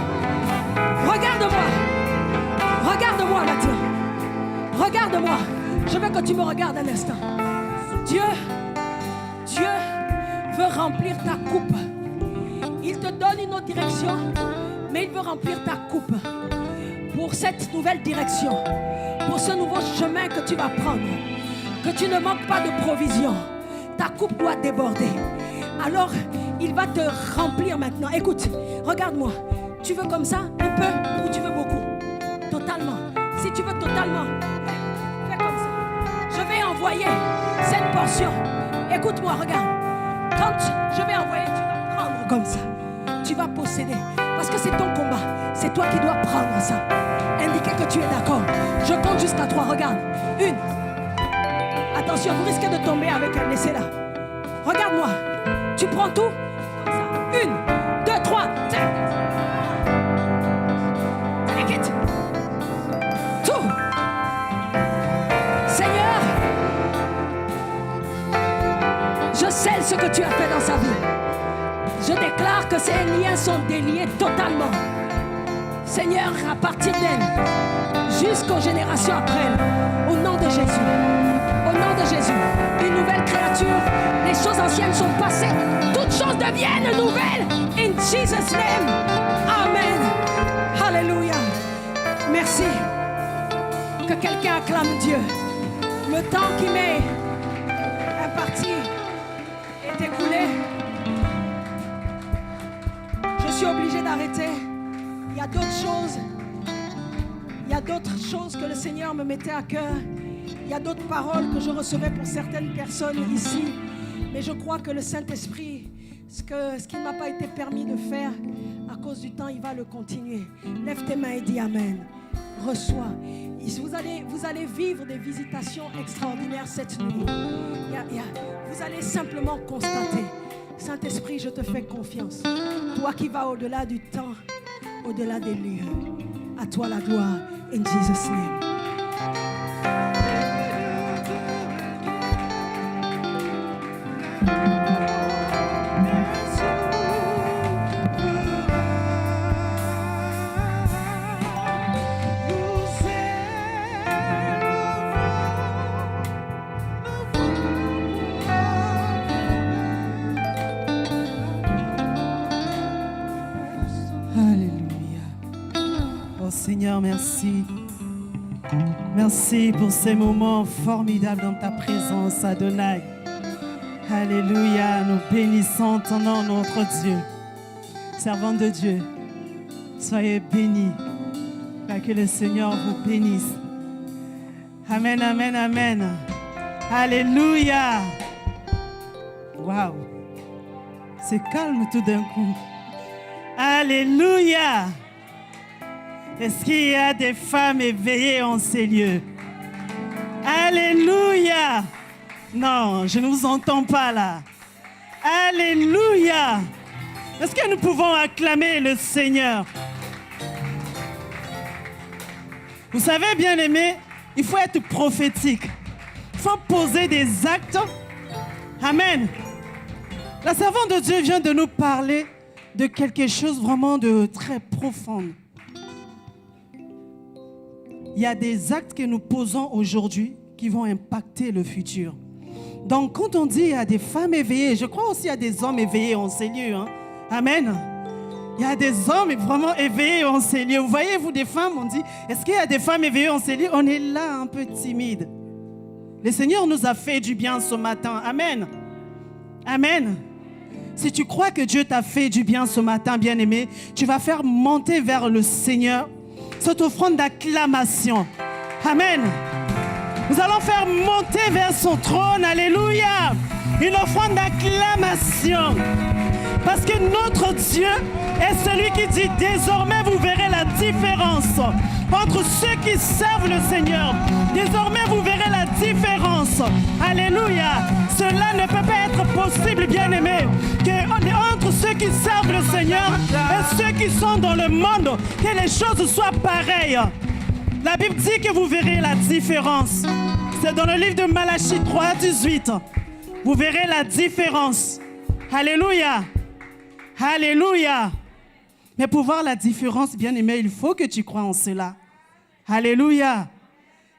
Regarde-moi. Regarde-moi maintenant. Regarde-moi. Je veux que tu me regardes un instant. Dieu veut remplir ta coupe. Il te donne une autre direction, mais il veut remplir ta coupe pour cette nouvelle direction, pour ce nouveau chemin que tu vas prendre. Que tu ne manques pas de provision. Ta coupe doit déborder. Alors, il va te remplir maintenant. Écoute, regarde-moi. Tu veux comme ça, un peu, ou tu veux beaucoup? Totalement. Si tu veux totalement, fais comme ça. Je vais envoyer cette portion. Écoute-moi, regarde. Quand je vais envoyer, tu vas prendre comme ça. Tu vas posséder. Parce que c'est ton combat. C'est toi qui dois prendre ça. Indiquer que tu es d'accord. Je compte jusqu'à 3. Regarde. 1. Attention, vous risquez de tomber avec un essai là. Regarde-moi. Tu prends tout comme ça. 1, 2, 3. Tout. Seigneur, je scelle ce que tu as fait dans sa vie. Je déclare que ces liens sont déliés totalement. Seigneur, à partir d'elle, jusqu'aux générations après elle, au nom de Jésus. Au nom de Jésus, une nouvelle créature. Les choses anciennes sont passées. Toutes choses deviennent nouvelles. In Jesus' name. Amen. Alléluia. Merci. Que quelqu'un acclame Dieu. Le temps qui m'est imparti est écoulé. Je suis obligé d'arrêter. Il y a d'autres choses. Il y a d'autres choses que le Seigneur me mettait à cœur. Il y a d'autres paroles que je recevais pour certaines personnes ici. Mais je crois que le Saint-Esprit, ce qui ne m'a pas été permis de faire, à cause du temps, il va le continuer. Lève tes mains et dis Amen. Reçois. Vous allez vivre des visitations extraordinaires cette nuit. Vous allez simplement constater. Saint-Esprit, je te fais confiance. Toi qui vas au-delà du temps, au-delà des lieux. À toi la gloire. In Jesus' name. Seigneur, merci. Merci pour ces moments formidables dans ta présence, Adonai. Alléluia, nous bénissons ton nom, notre Dieu. Servant de Dieu, soyez bénis. Que le Seigneur vous bénisse. Amen, amen, amen. Alléluia. Waouh. C'est calme tout d'un coup. Alléluia. Est-ce qu'il y a des femmes éveillées en ces lieux? Alléluia! Non, je ne vous entends pas là. Alléluia! Est-ce que nous pouvons acclamer le Seigneur? Vous savez, bien-aimés, il faut être prophétique. Il faut poser des actes. Amen. La servante de Dieu vient de nous parler de quelque chose vraiment de très profond. Il y a des actes que nous posons aujourd'hui qui vont impacter le futur. Donc, quand on dit il y a des femmes éveillées, je crois aussi qu'il y a des hommes éveillés en ces lieux. Hein? Amen. Il y a des hommes vraiment éveillés en ces lieux. Vous voyez, vous, des femmes, on dit, est-ce qu'il y a des femmes éveillées en ces lieux? On est là un peu timide. Le Seigneur nous a fait du bien ce matin. Amen. Amen. Si tu crois que Dieu t'a fait du bien ce matin, bien-aimé, tu vas faire monter vers le Seigneur cette offrande d'acclamation. Amen. Nous allons faire monter vers son trône, alléluia, une offrande d'acclamation. Parce que notre Dieu est celui qui dit, désormais vous verrez la différence entre ceux qui servent le Seigneur. Désormais vous verrez la différence. Alléluia. Cela ne peut pas être possible, bien-aimés, entre ceux qui servent le Seigneur et ceux qui sont dans le monde, que les choses soient pareilles. La Bible dit que vous verrez la différence. C'est dans le livre de Malachie 3, 18. Vous verrez la différence. Alléluia. Alléluia. Mais pour voir la différence, bien-aimé, il faut que tu crois en cela. Alléluia.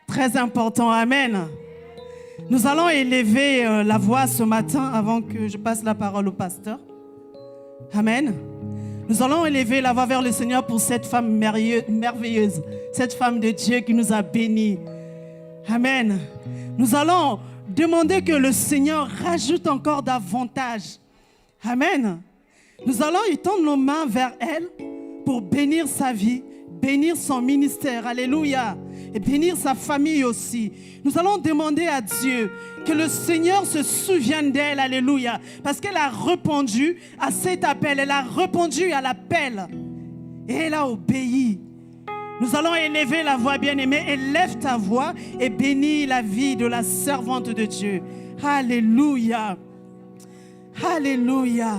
Très important. Amen. Nous allons élever la voix ce matin avant que je passe la parole au pasteur. Amen. Nous allons élever la voix vers le Seigneur pour cette femme merveilleuse, cette femme de Dieu qui nous a bénis. Amen. Nous allons demander que le Seigneur rajoute encore davantage. Amen. Nous allons y tendre nos mains vers elle pour bénir sa vie, bénir son ministère. Alléluia. Et bénir sa famille aussi. Nous allons demander à Dieu que le Seigneur se souvienne d'elle. Alléluia. Parce qu'elle a répondu à cet appel. Elle a répondu à l'appel. Et elle a obéi. Nous allons élever la voix, bien-aimée. Élève ta voix et bénis la vie de la servante de Dieu. Alléluia. Alléluia.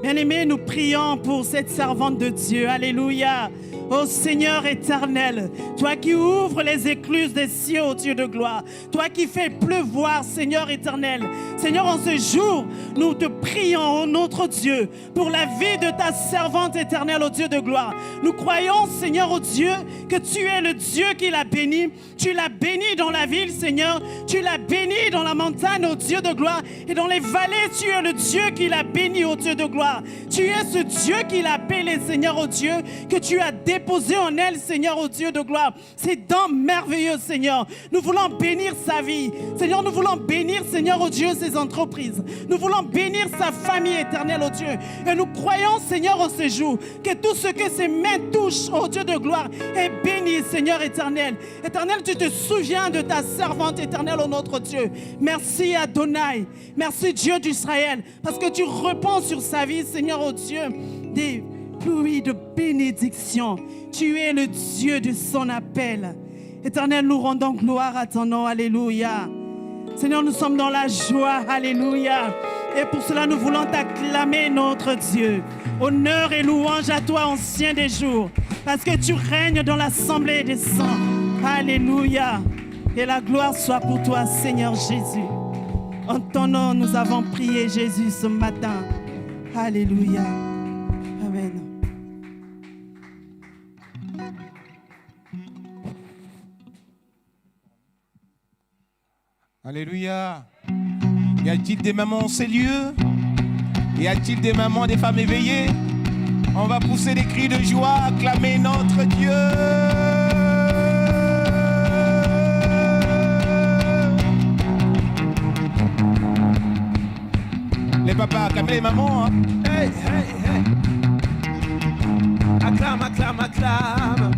Bien-aimés, nous prions pour cette servante de Dieu. Alléluia. Ô Seigneur éternel, toi qui ouvres les écluses des cieux, ô Dieu de gloire, toi qui fais pleuvoir, Seigneur éternel. Seigneur, en ce jour, nous te prions, ô notre Dieu, pour la vie de ta servante éternelle, ô Dieu de gloire. Nous croyons, Seigneur, ô Dieu, que tu es le Dieu qui l'a béni. Tu l'as béni dans la ville, Seigneur. Tu l'as béni dans la montagne, ô Dieu de gloire. Et dans les vallées, tu es le Dieu qui l'a béni, ô Dieu de gloire. Tu es ce Dieu qui l'a appelé, Seigneur, ô Dieu, que tu as déposé en elle, Seigneur, ô Dieu de gloire. C'est dents merveilleux, Seigneur. Nous voulons bénir sa vie. Seigneur, nous voulons bénir, Seigneur, ô Dieu, ses entreprises. Nous voulons bénir sa famille éternelle, ô Dieu. Et nous croyons, Seigneur, en ce jour, que tout ce que ses mains touchent, ô Dieu de gloire, est béni, Seigneur éternel. Éternel, tu te souviens de ta servante éternelle, ô notre Dieu. Merci, Adonai. Merci, Dieu d'Israël, parce que tu réponds sur sa vie, Seigneur, ô Dieu, des pluies de bénédiction. Tu es le Dieu de son appel. Éternel, nous rendons gloire à ton nom. Alléluia. Seigneur, nous sommes dans la joie. Alléluia. Et pour cela, nous voulons t'acclamer, notre Dieu. Honneur et louange à toi, ancien des jours, parce que tu règnes dans l'assemblée des saints. Alléluia. Et la gloire soit pour toi, Seigneur Jésus. En ton nom, nous avons prié, Jésus, ce matin. Alléluia. Amen. Alléluia. Y a-t-il des mamans en ces lieux? Y a-t-il des mamans, des femmes éveillées? On va pousser des cris de joie, acclamer notre Dieu. Les papas, acclamez les mamans. Hein. Hey, hey, hey. Acclame, acclame, acclame.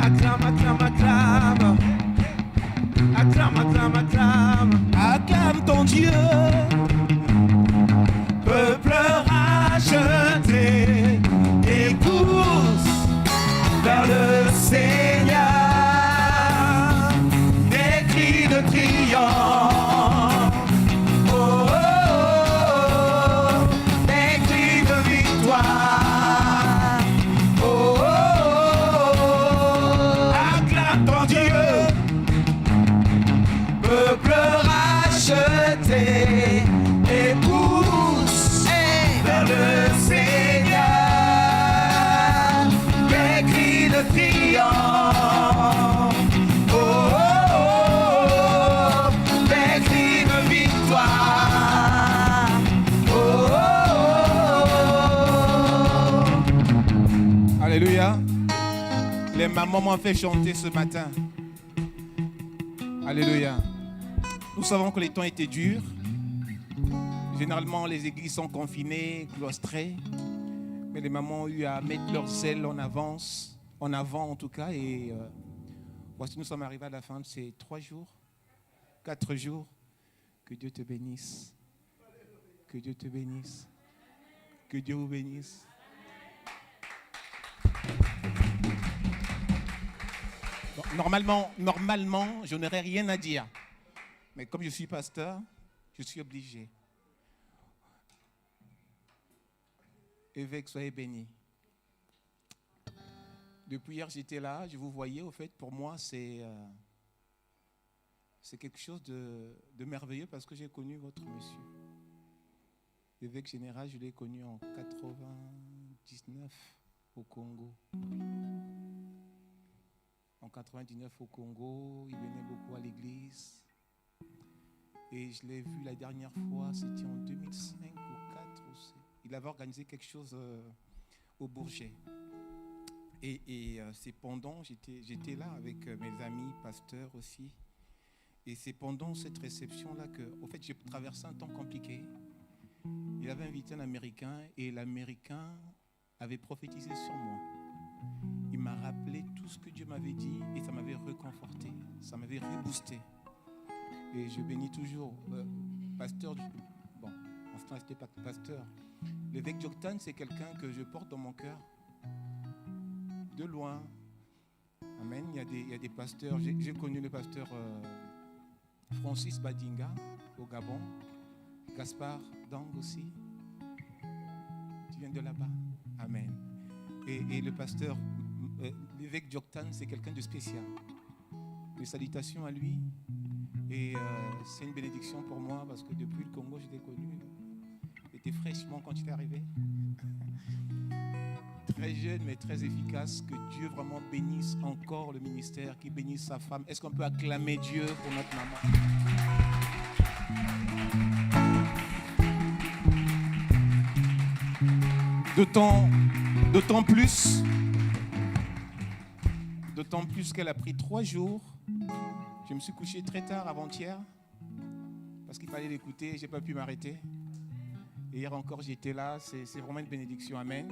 Acclame, acclame, acclame. Acclame, acclame, acclame. Acclame ton Dieu. Peuple racheté et pousse vers le Seigneur. Des cris de triomphe. Et pousse vers le Seigneur, des cris de triomphe, oh, oh, oh, des cris de victoire, oh, oh, oh. Alléluia. Les mamans m'ont fait chanter ce matin. Alléluia. Nous savons que les temps étaient durs. Généralement, les églises sont confinées, cloîtrées. Mais les mamans ont eu à mettre leur zèle en en avant en tout cas. Et voici, nous sommes arrivés à la fin de ces 3 jours, 4 jours. Que Dieu te bénisse. Que Dieu te bénisse. Que Dieu vous bénisse. Normalement, je n'aurais rien à dire. Mais comme je suis pasteur, je suis obligé. Évêque, soyez bénis. Depuis hier, j'étais là, je vous voyais. Au fait, pour moi, c'est quelque chose de merveilleux parce que j'ai connu votre monsieur. L'évêque général, je l'ai connu en 99 au Congo. En 99 au Congo, il venait beaucoup à l'église. Et je l'ai vu la dernière fois, c'était en 2005 ou 4 aussi. Il avait organisé quelque chose au Bourget. Et c'est pendant, j'étais là avec mes amis pasteurs aussi. Et c'est pendant cette réception-là que, au fait, j'ai traversé un temps compliqué. Il avait invité un Américain et l'Américain avait prophétisé sur moi. Il m'a rappelé tout ce que Dieu m'avait dit et ça m'avait reconforté, ça m'avait reboosté. Et je bénis toujours pasteur. Bon, en ce temps, c'était pas pasteur. L'évêque Joktan, c'est quelqu'un que je porte dans mon cœur. De loin. Amen. Il y a des pasteurs. J'ai connu le pasteur Francis Badinga au Gabon. Gaspard Dang aussi. Tu viens de là-bas. Amen. Et le pasteur, l'évêque Joktan, c'est quelqu'un de spécial. Mes salutations à lui. Et c'est une bénédiction pour moi parce que depuis le Congo, je l'ai connu. J'étais fraîchement quand il est arrivé. Très jeune, mais très efficace. Que Dieu vraiment bénisse encore le ministère, qu'il bénisse sa femme. Est-ce qu'on peut acclamer Dieu pour notre maman? D'autant plus qu'elle a pris 3 jours. Je me suis couché très tard avant-hier parce qu'il fallait l'écouter. Je n'ai pas pu m'arrêter. Et hier encore, j'étais là. C'est vraiment une bénédiction. Amen.